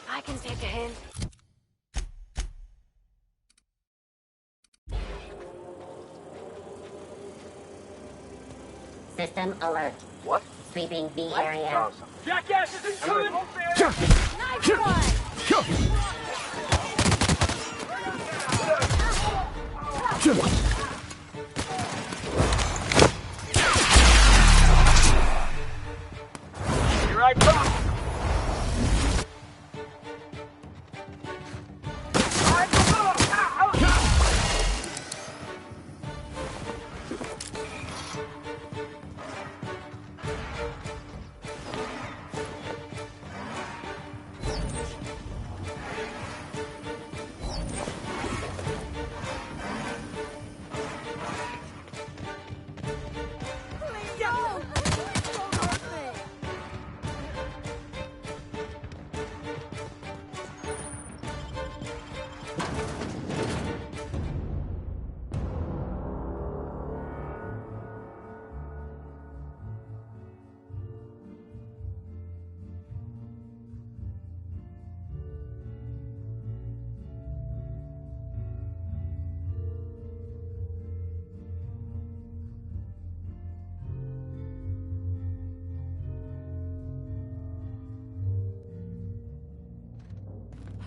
I can take a hint. System alert. What? Sweeping the What? area. Awesome. Jackasses incoming! Nice one! Here I come!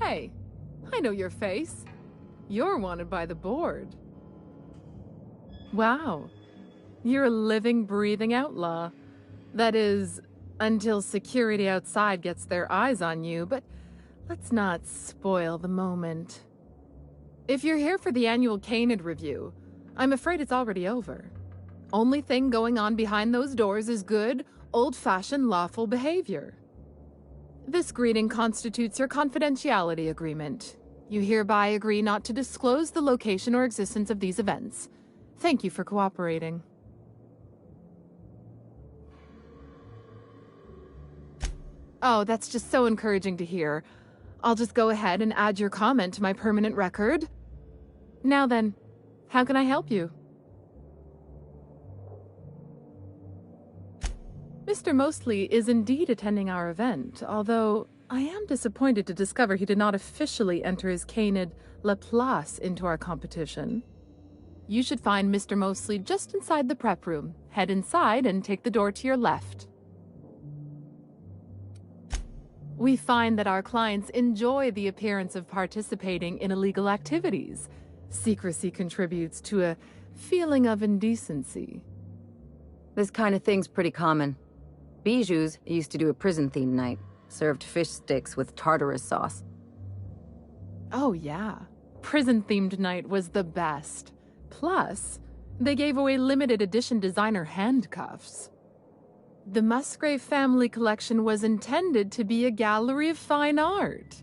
Hey, I know your face. You're wanted by the board. Wow. You're a living, breathing outlaw. That is, until security outside gets their eyes on you, but let's not spoil the moment. If you're here for the annual Canid review, I'm afraid it's already over. Only thing going on behind those doors is good, old-fashioned lawful behavior. This greeting constitutes your confidentiality agreement. You hereby agree not to disclose the location or existence of these events. Thank you for cooperating. Oh, that's just so encouraging to hear. I'll just go ahead and add your comment to my permanent record. Now then, how can I help you? Mr. Mostly is indeed attending our event, although I am disappointed to discover he did not officially enter his Canid La Place into our competition. You should find Mr. Mostly just inside the prep room. Head inside and take the door to your left. We find that our clients enjoy the appearance of participating in illegal activities. Secrecy contributes to a feeling of indecency. This kind of thing's pretty common. Bijou's used to do a prison-themed night. Served fish sticks with tartarus sauce. Oh yeah. Prison-themed night was the best. Plus, they gave away limited edition designer handcuffs. The Musgrave family collection was intended to be a gallery of fine art.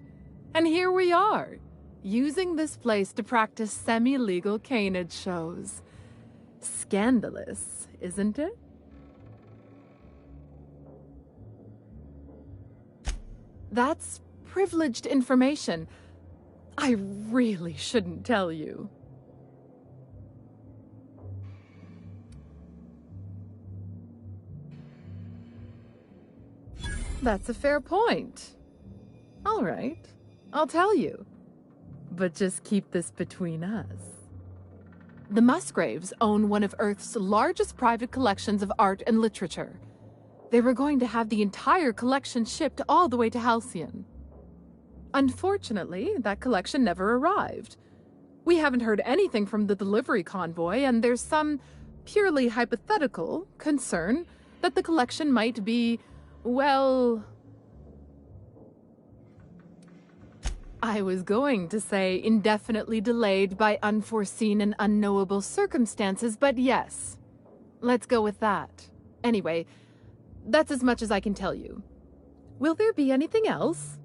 And here we are, using this place to practice semi-legal Canid shows. Scandalous, isn't it? That's privileged information. I really shouldn't tell you. That's a fair point. All right, I'll tell you. But just keep this between us. The Musgraves own one of Earth's largest private collections of art and literature. They were going to have the entire collection shipped all the way to Halcyon. Unfortunately, that collection never arrived. We haven't heard anything from the delivery convoy, and there's some purely hypothetical concern that the collection might be, well... I was going to say indefinitely delayed by unforeseen and unknowable circumstances, but yes. Let's go with that. Anyway, that's as much as I can tell you. Will there be anything else?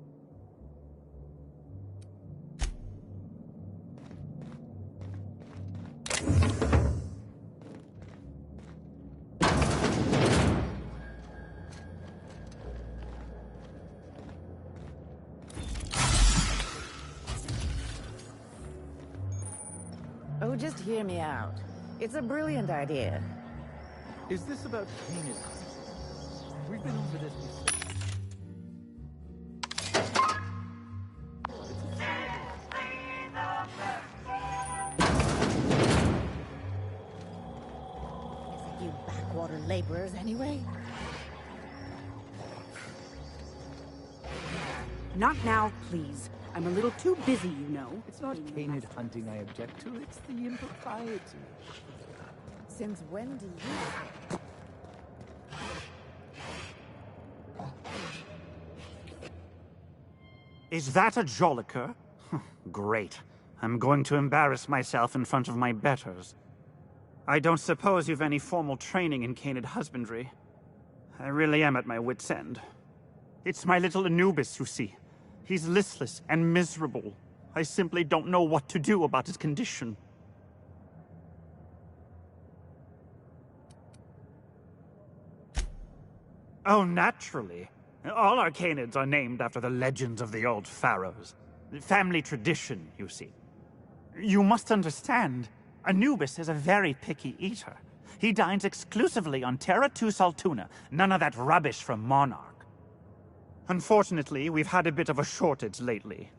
Oh, just hear me out. It's a brilliant idea. Is this about Canid? We've been over this before. You backwater laborers, anyway? Not now, please. I'm a little too busy, you know. It's not canid hunting I object to, it's the impropriety. Since when do you... Is that a Jolliker? Great. I'm going to embarrass myself in front of my betters. I don't suppose you've any formal training in canid husbandry. I really am at my wit's end. It's my little Anubis, you see. He's listless and miserable. I simply don't know what to do about his condition. Oh, naturally. All our canids are named after the legends of the old pharaohs. Family tradition, you see. You must understand, Anubis is a very picky eater. He dines exclusively on Terra 2 Saltuna, none of that rubbish from Monarch. Unfortunately, we've had a bit of a shortage lately.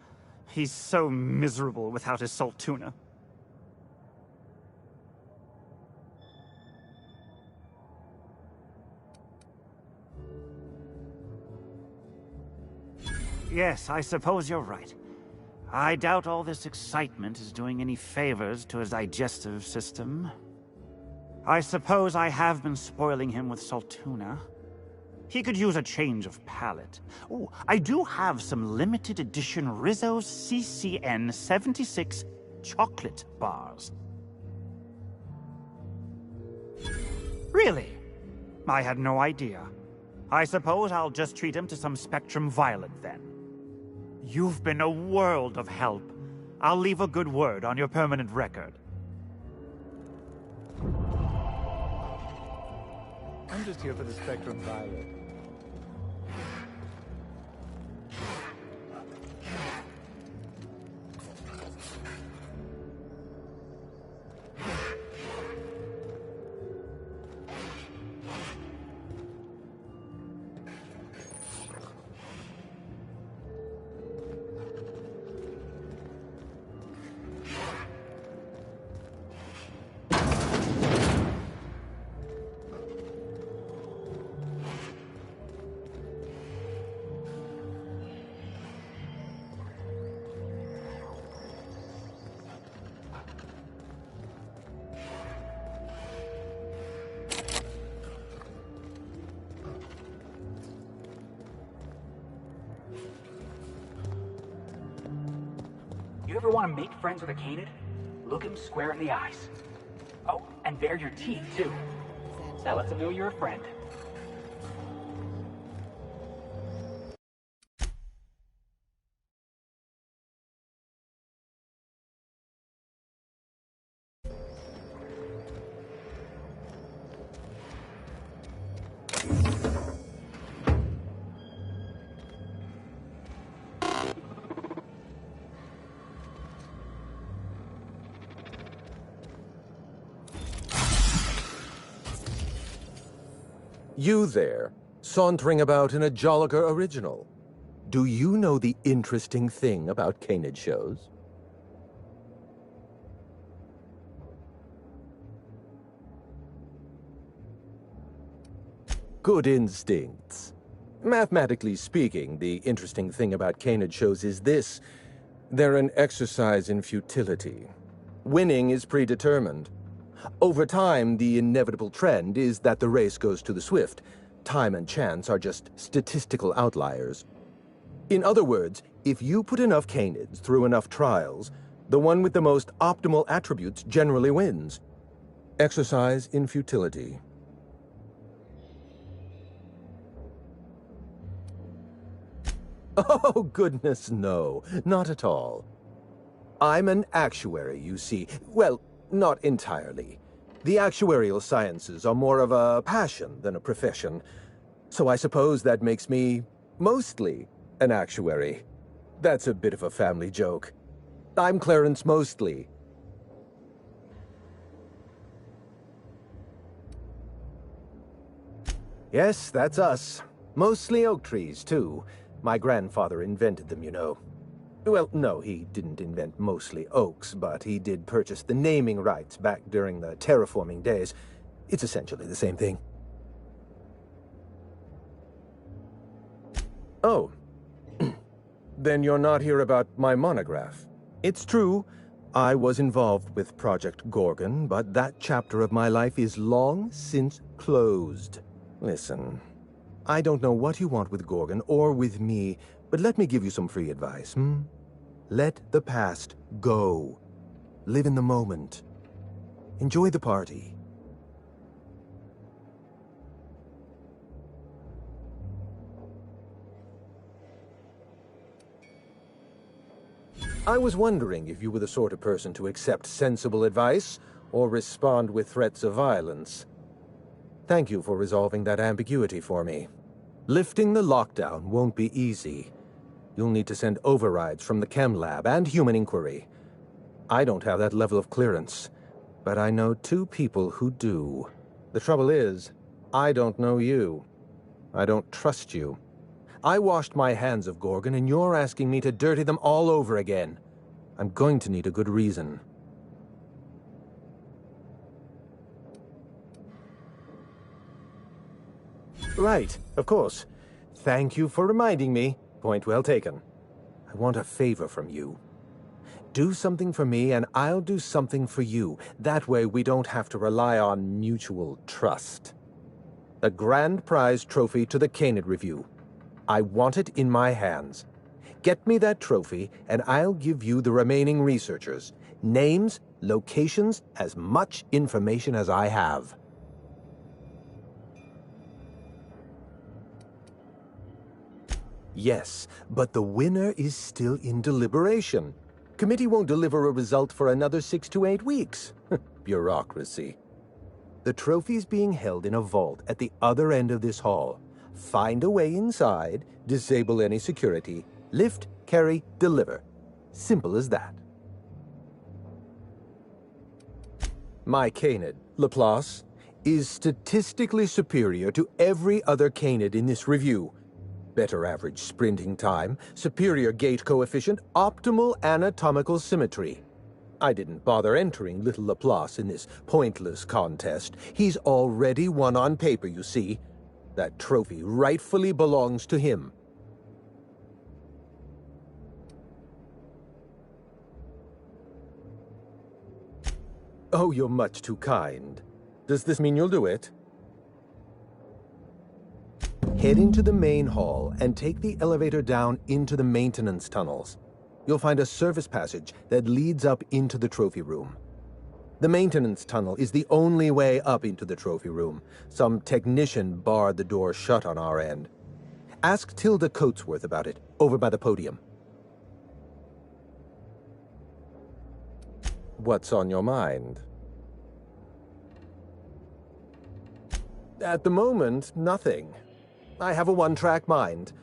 He's so miserable without his Saltuna. Yes, I suppose you're right. I doubt all this excitement is doing any favors to his digestive system. I suppose I have been spoiling him with Saltuna. He could use a change of palate. Oh, I do have some limited edition Rizzo's CCN 76 chocolate bars. Really? I had no idea. I suppose I'll just treat him to some Spectrum Violet then. You've been a world of help. I'll leave a good word on your permanent record. I'm just here for the Spectrum Violet. You ever want to make friends with a canid? Look him square in the eyes. Oh, and bare your teeth, too. That lets him know you're a friend. You there, sauntering about in a Jolliker original. Do you know the interesting thing about canid shows? Good instincts. Mathematically speaking, the interesting thing about canid shows is this. They're an exercise in futility. Winning is predetermined. Over time, the inevitable trend is that the race goes to the swift. Time and chance are just statistical outliers. In other words, if you put enough canids through enough trials, the one with the most optimal attributes generally wins. Exercise in futility. Oh, goodness, no. Not at all. I'm an actuary, you see. Well, not entirely. The actuarial sciences are more of a passion than a profession. So I suppose that makes me mostly an actuary. That's a bit of a family joke. I'm Clarence Mostly. Yes, that's us. Mostly oak trees, too. My grandfather invented them, you know. Well, no, he didn't invent mostly oaks, but he did purchase the naming rights back during the terraforming days. It's essentially the same thing. Oh. Then you're not here about my monograph. It's true, I was involved with Project Gorgon, but that chapter of my life is long since closed. Listen, I don't know what you want with Gorgon or with me, but let me give you some free advice, Let the past go. Live in the moment. Enjoy the party. I was wondering if you were the sort of person to accept sensible advice or respond with threats of violence. Thank you for resolving that ambiguity for me. Lifting the lockdown won't be easy. You'll need to send overrides from the chem lab and human inquiry. I don't have that level of clearance, but I know 2 people who do. The trouble is, I don't know you. I don't trust you. I washed my hands of Gorgon, and you're asking me to dirty them all over again. I'm going to need a good reason. Right, of course. Thank you for reminding me. Point well taken. I want a favor from you. Do something for me, and I'll do something for you. That way we don't have to rely on mutual trust. A grand prize trophy to the Canid Review. I want it in my hands. Get me that trophy, and I'll give you the remaining researchers. Names, locations, as much information as I have. Yes, but the winner is still in deliberation. Committee won't deliver a result for another 6 to 8 weeks. Bureaucracy. The trophy's being held in a vault at the other end of this hall. Find a way inside, disable any security, lift, carry, deliver. Simple as that. My Canid, Laplace, is statistically superior to every other Canid in this review. Better average sprinting time, superior gait coefficient, optimal anatomical symmetry. I didn't bother entering little Laplace in this pointless contest. He's already won on paper, you see. That trophy rightfully belongs to him. Oh, you're much too kind. Does this mean you'll do it? Head into the main hall and take the elevator down into the maintenance tunnels. You'll find a service passage that leads up into the trophy room. The maintenance tunnel is the only way up into the trophy room. Some technician barred the door shut on our end. Ask Tilda Coatsworth about it, over by the podium. What's on your mind? At the moment, nothing. I have a one-track mind.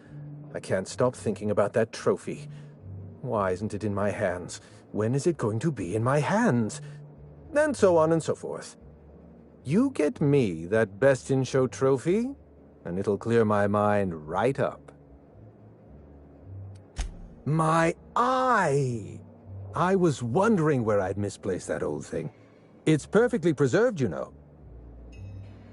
I can't stop thinking about that trophy. Why isn't it in my hands? When is it going to be in my hands? And so on and so forth. You get me that Best in Show trophy, and it'll clear my mind right up. My eye! I was wondering where I'd misplaced that old thing. It's perfectly preserved, you know.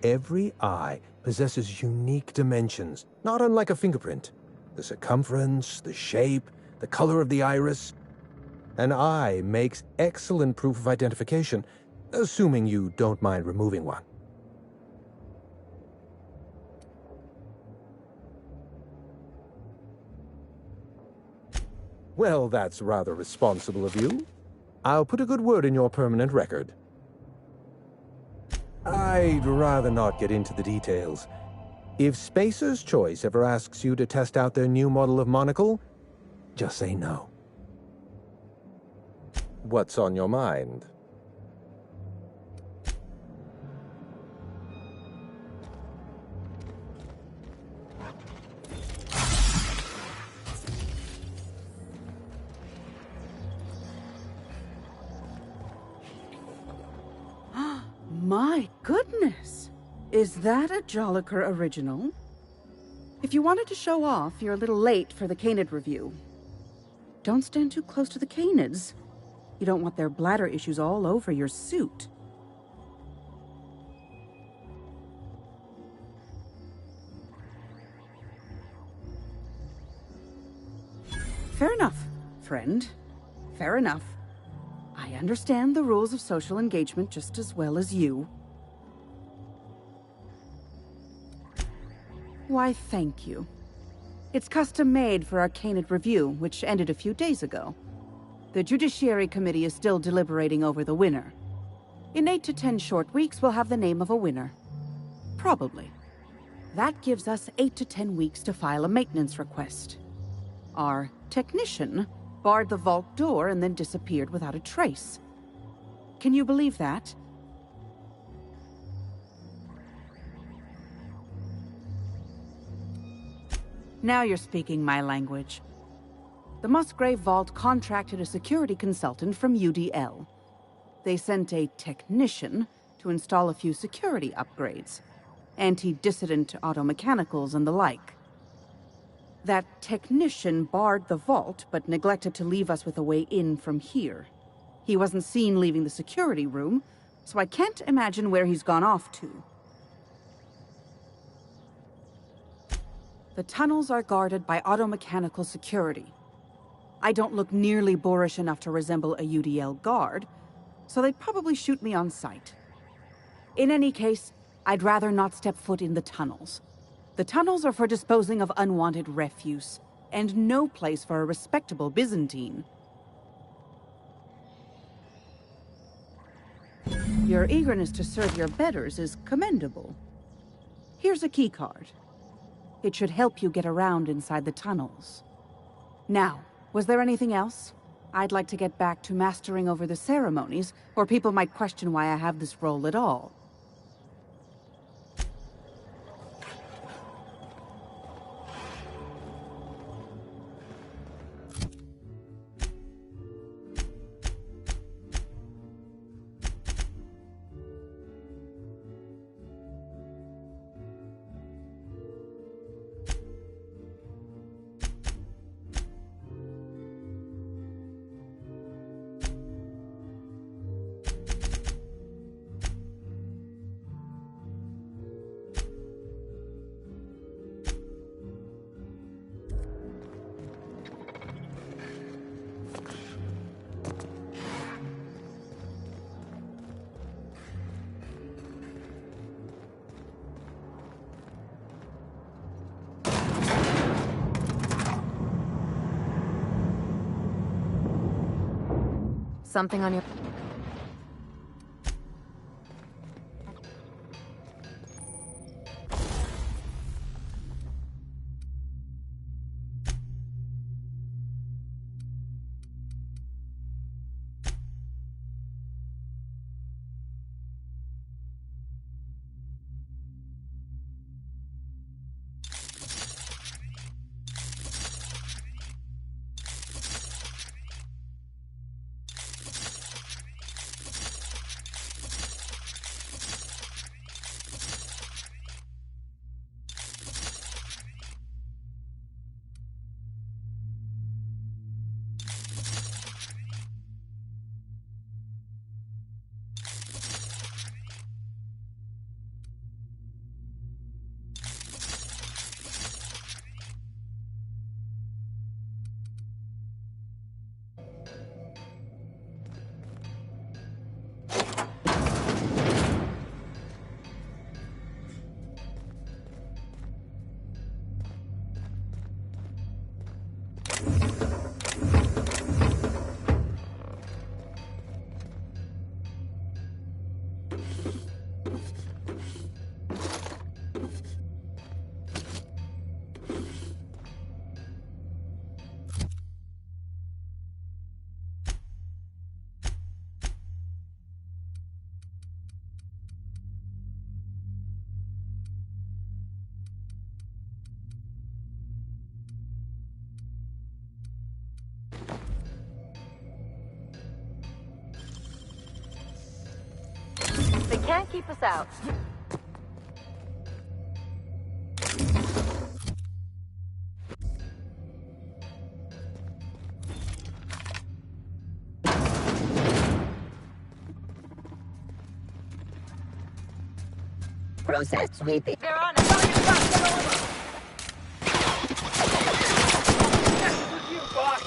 Every eye possesses unique dimensions, not unlike a fingerprint. The circumference, the shape, the color of the iris. An eye makes excellent proof of identification, assuming you don't mind removing one. Well, that's rather responsible of you. I'll put a good word in your permanent record. I'd rather not get into the details. If Spacer's Choice ever asks you to test out their new model of monocle, just say no. What's on your mind? My goodness! Is that a Jolliker original? If you wanted to show off, you're a little late for the Canid review. Don't stand too close to the Canids. You don't want their bladder issues all over your suit. friend. Fair enough. I understand the rules of social engagement just as well as you. Why, thank you. It's custom-made for our Canid review, which ended a few days ago. The Judiciary Committee is still deliberating over the winner. In 8 to 10 short weeks, we'll have the name of a winner. Probably. That gives us 8 to 10 weeks to file a maintenance request. Our technician barred the vault door and then disappeared without a trace. Can you believe that? Now you're speaking my language. The Musgrave Vault contracted a security consultant from UDL. They sent a technician to install a few security upgrades, anti-dissident automechanicals and the like. That technician barred the vault, but neglected to leave us with a way in from here. He wasn't seen leaving the security room, so I can't imagine where he's gone off to. The tunnels are guarded by automechanical security. I don't look nearly boorish enough to resemble a UDL guard, so they'd probably shoot me on sight. In any case, I'd rather not step foot in the tunnels. The tunnels are for disposing of unwanted refuse, and no place for a respectable Byzantine. Your eagerness to serve your betters is commendable. Here's a keycard. It should help you get around inside the tunnels. Now, was there anything else? I'd like to get back to mastering over the ceremonies, or people might question why I have this role at all. Something on your... They can't keep us out. Process sweeping. They're on it. Review, boss.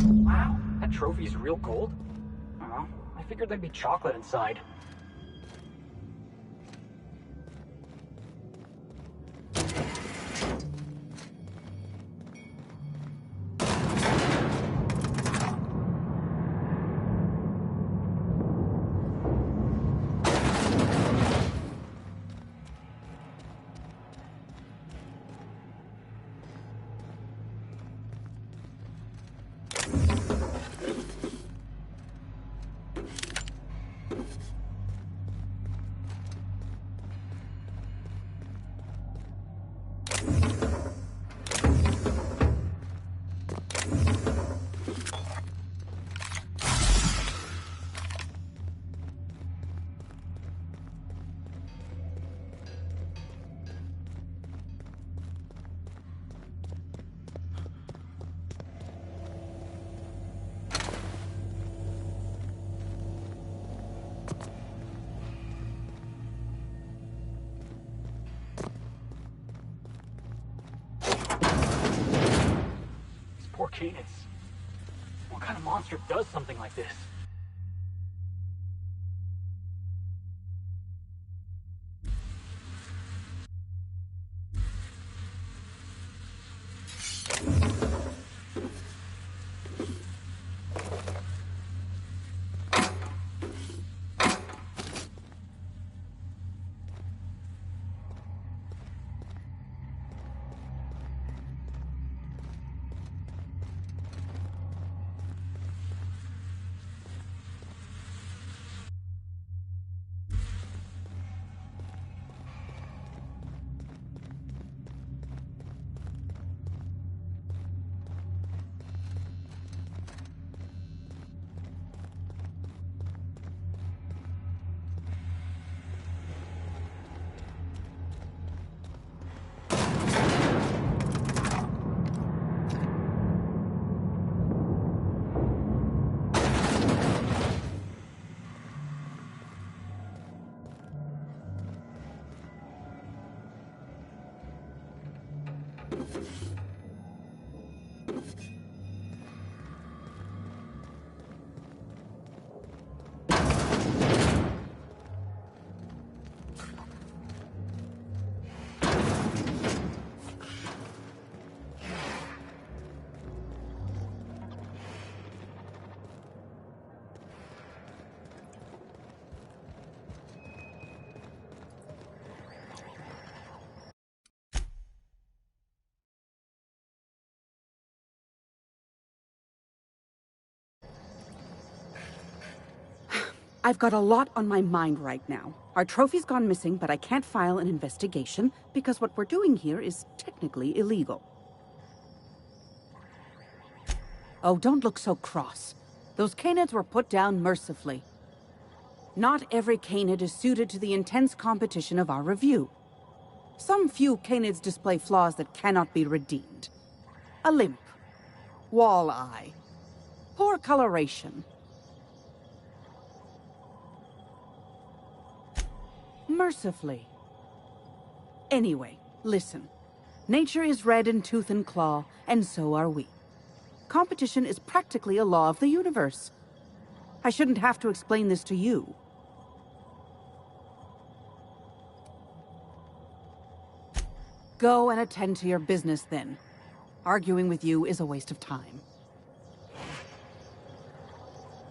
Wow, that trophy's real gold? Oh, I figured there'd be chocolate inside. Poor Canids. What kind of monster does something like this? I've got a lot on my mind right now. Our trophy's gone missing, but I can't file an investigation because what we're doing here is technically illegal. Oh, don't look so cross. Those Canids were put down mercifully. Not every Canid is suited to the intense competition of our review. Some few Canids display flaws that cannot be redeemed. A limp, wall eye, poor coloration. Mercifully. Anyway, listen. Nature is red in tooth and claw, and so are we. Competition is practically a law of the universe. I shouldn't have to explain this to you. Go and attend to your business, then. Arguing with you is a waste of time.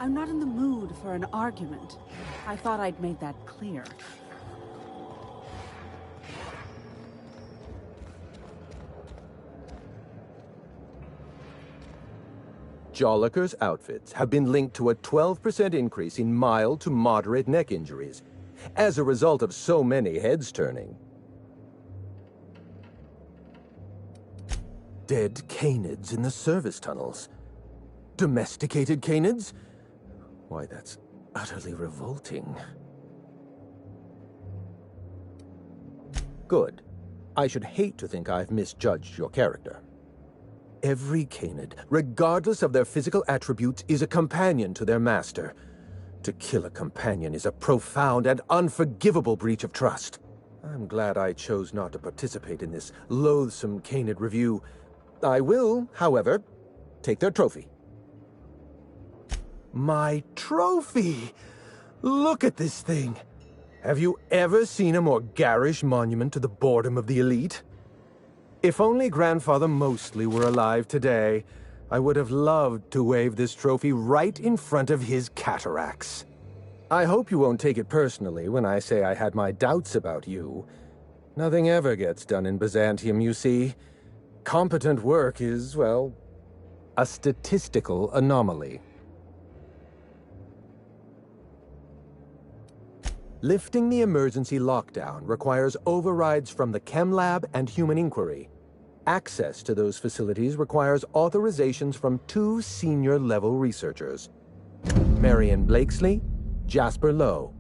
I'm not in the mood for an argument. I thought I'd made that clear. Jolliker's outfits have been linked to a 12% increase in mild to moderate neck injuries, as a result of so many heads turning. Dead canids in the service tunnels. Domesticated canids? Why, that's utterly revolting. Good. I should hate to think I've misjudged your character. Every canid, regardless of their physical attributes, is a companion to their master. To kill a companion is a profound and unforgivable breach of trust. I'm glad I chose not to participate in this loathsome canid review. I will, however, take their trophy. My trophy! Look at this thing! Have you ever seen a more garish monument to the boredom of the elite? If only Grandfather Mostly were alive today, I would have loved to wave this trophy right in front of his cataracts. I hope you won't take it personally when I say I had my doubts about you. Nothing ever gets done in Byzantium, you see. Competent work is, well, a statistical anomaly. Lifting the emergency lockdown requires overrides from the Chem Lab and Human Inquiry. Access to those facilities requires authorizations from 2 senior-level researchers. Marion Blakesley, Jasper Lowe.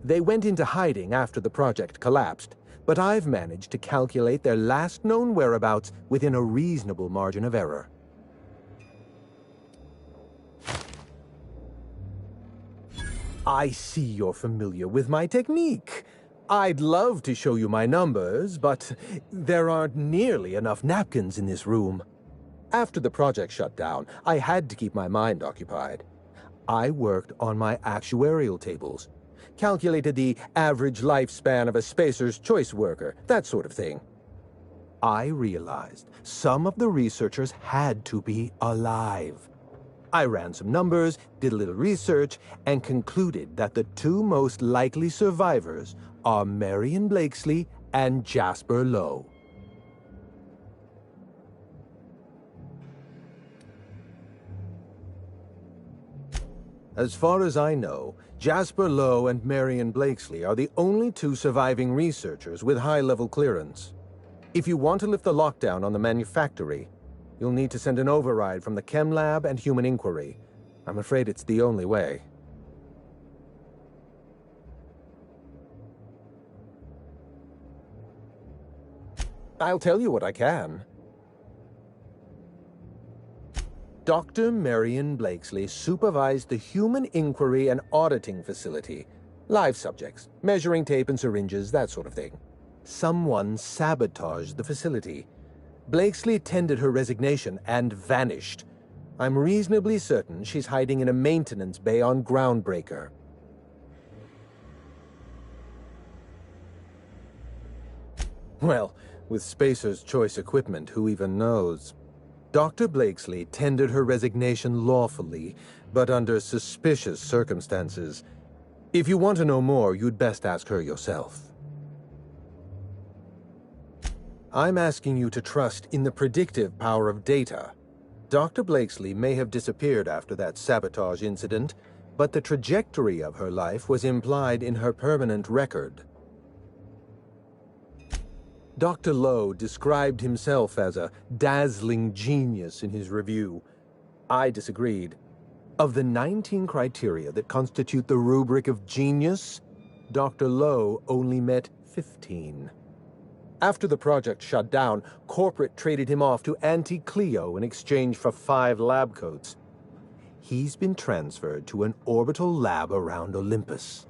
They went into hiding after the project collapsed, but I've managed to calculate their last known whereabouts within a reasonable margin of error. I see you're familiar with my technique. I'd love to show you my numbers, but there aren't nearly enough napkins in this room. After the project shut down, I had to keep my mind occupied. I worked on my actuarial tables, calculated the average lifespan of a Spacer's Choice worker, that sort of thing. I realized some of the researchers had to be alive. I ran some numbers, did a little research, and concluded that the 2 most likely survivors are Marion Blakesley and Jasper Lowe. As far as I know, Jasper Lowe and Marion Blakesley are the only 2 surviving researchers with high-level clearance. If you want to lift the lockdown on the manufactory, you'll need to send an override from the Chem Lab and Human Inquiry. I'm afraid it's the only way. I'll tell you what I can. Dr. Marion Blakesley supervised the Human Inquiry and Auditing Facility. Live subjects, measuring tape and syringes, that sort of thing. Someone sabotaged the facility. Blakesley tendered her resignation and vanished. I'm reasonably certain she's hiding in a maintenance bay on Groundbreaker. Well, with Spacer's Choice equipment, who even knows? Dr. Blakesley tendered her resignation lawfully, but under suspicious circumstances. If you want to know more, you'd best ask her yourself. I'm asking you to trust in the predictive power of data. Dr. Blakesley may have disappeared after that sabotage incident, but the trajectory of her life was implied in her permanent record. Dr. Lowe described himself as a dazzling genius in his review. I disagreed. Of the 19 criteria that constitute the rubric of genius, Dr. Lowe only met 15. After the project shut down, corporate traded him off to Auntie Cleo in exchange for 5 lab coats. He's been transferred to an orbital lab around Olympus.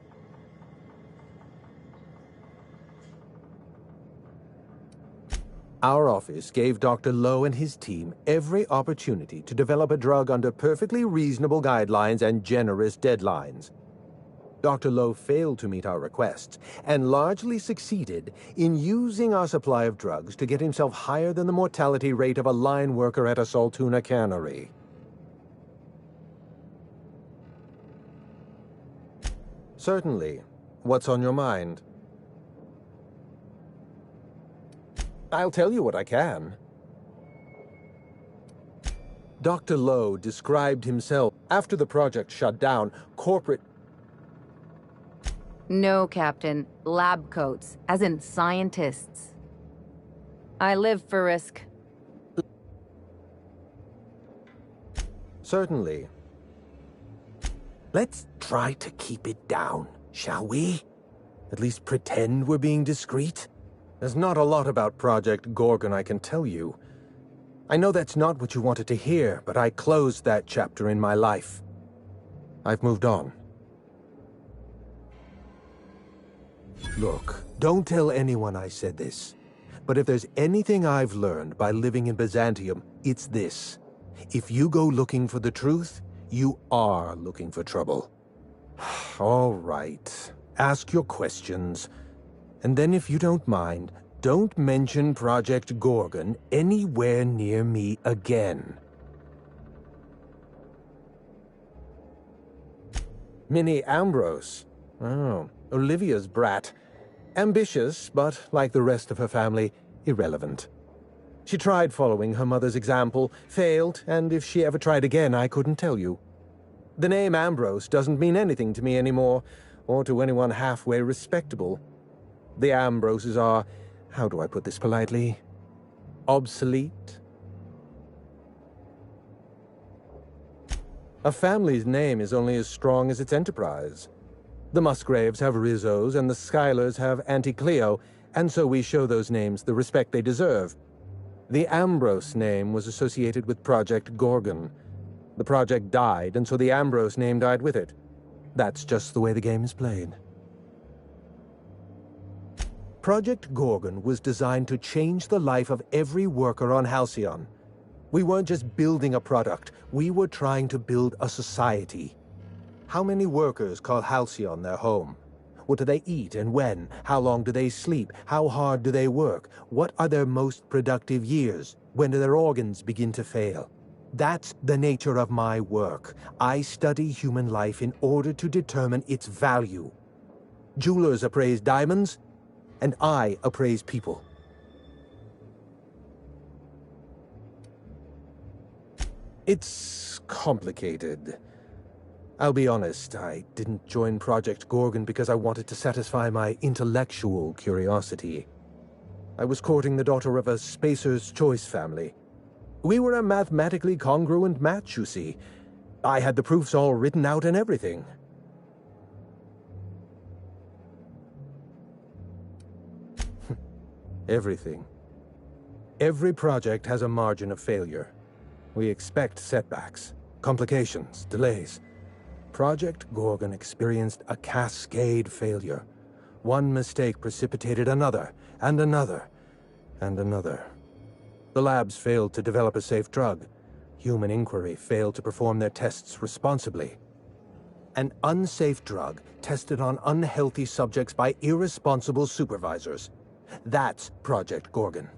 Our office gave Dr. Lowe and his team every opportunity to develop a drug under perfectly reasonable guidelines and generous deadlines. Dr. Lowe failed to meet our requests and largely succeeded in using our supply of drugs to get himself higher than the mortality rate of a line worker at a Saltuna cannery. Certainly. What's on your mind? I'll tell you what I can. Dr. Lowe described himself after the project shut down, corporate... No, Captain. Lab coats, as in scientists. I live for risk. Certainly. Let's try to keep it down, shall we? At least pretend we're being discreet? There's not a lot about Project Gorgon I can tell you. I know that's not what you wanted to hear, but I closed that chapter in my life. I've moved on. Look, don't tell anyone I said this. But if there's anything I've learned by living in Byzantium, it's this. If you go looking for the truth, you are looking for trouble. All right. Ask your questions. And then if you don't mind, don't mention Project Gorgon anywhere near me again. Minnie Ambrose. Oh, Olivia's brat. Ambitious, but like the rest of her family, irrelevant. She tried following her mother's example, failed, and if she ever tried again, I couldn't tell you. The name Ambrose doesn't mean anything to me anymore, or to anyone halfway respectable. The Ambroses are, how do I put this politely, obsolete? A family's name is only as strong as its enterprise. The Musgraves have Rizzos, and the Schuyler's have Auntie Cleo, and so we show those names the respect they deserve. The Ambrose name was associated with Project Gorgon. The project died, and so the Ambrose name died with it. That's just the way the game is played. Project Gorgon was designed to change the life of every worker on Halcyon. We weren't just building a product, we were trying to build a society. How many workers call Halcyon their home? What do they eat and when? How long do they sleep? How hard do they work? What are their most productive years? When do their organs begin to fail? That's the nature of my work. I study human life in order to determine its value. Jewelers appraise diamonds, and I appraise people. It's complicated. I'll be honest, I didn't join Project Gorgon because I wanted to satisfy my intellectual curiosity. I was courting the daughter of a Spacer's Choice family. We were a mathematically congruent match, you see. I had the proofs all written out and everything. Everything. Every project has a margin of failure. We expect setbacks, complications, delays. Project Gorgon experienced a cascade failure. One mistake precipitated another, and another, and another. The labs failed to develop a safe drug. Human Inquiry failed to perform their tests responsibly. An unsafe drug tested on unhealthy subjects by irresponsible supervisors. That's Project Gorgon.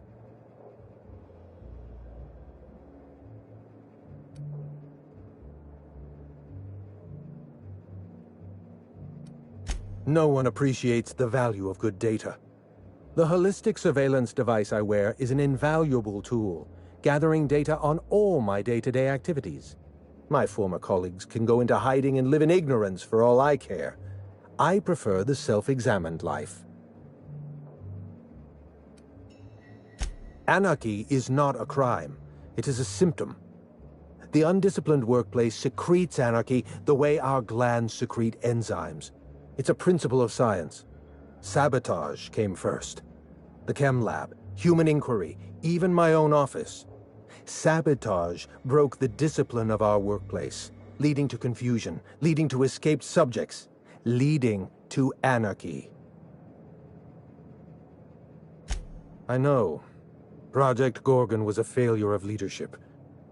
No one appreciates the value of good data. The holistic surveillance device I wear is an invaluable tool, gathering data on all my day-to-day activities. My former colleagues can go into hiding and live in ignorance for all I care. I prefer the self-examined life. Anarchy is not a crime. It is a symptom. The undisciplined workplace secretes anarchy the way our glands secrete enzymes. It's a principle of science. Sabotage came first. The chem lab, Human Inquiry, even my own office. Sabotage broke the discipline of our workplace, leading to confusion, leading to escaped subjects, leading to anarchy. I know. Project Gorgon was a failure of leadership.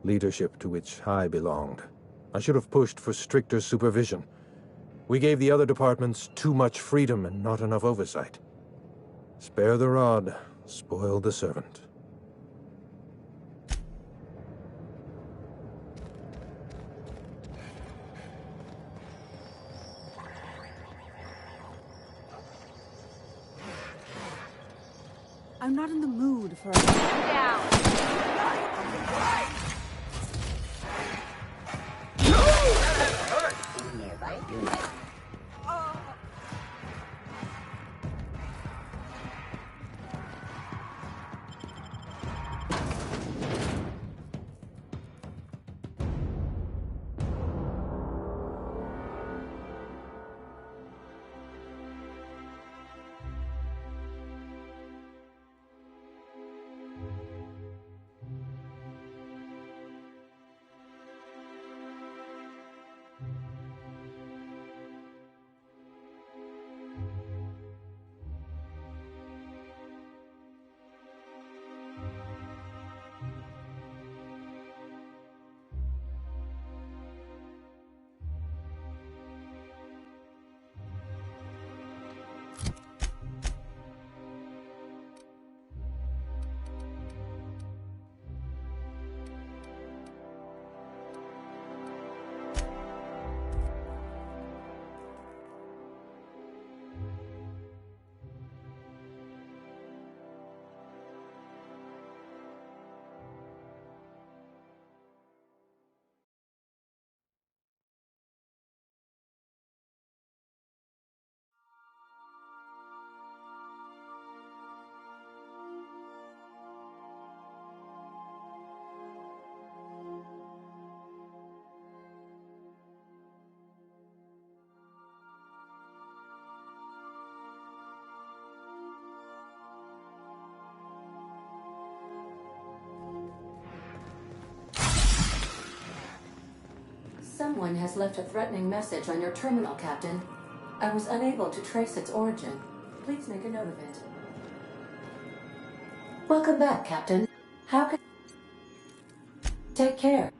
Leadership to which I belonged. I should have pushed for stricter supervision. We gave the other departments too much freedom and not enough oversight. Spare the rod, spoil the servant. I'm not in the mood for a... Down. Someone has left a threatening message on your terminal, Captain. I was unable to trace its origin. Please make a note of it. Welcome back, Captain. How can... Take care.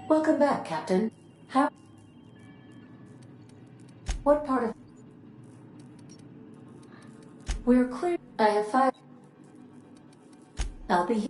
Welcome back, Captain. How... What part of... We're clear. I have 5... I'll be here.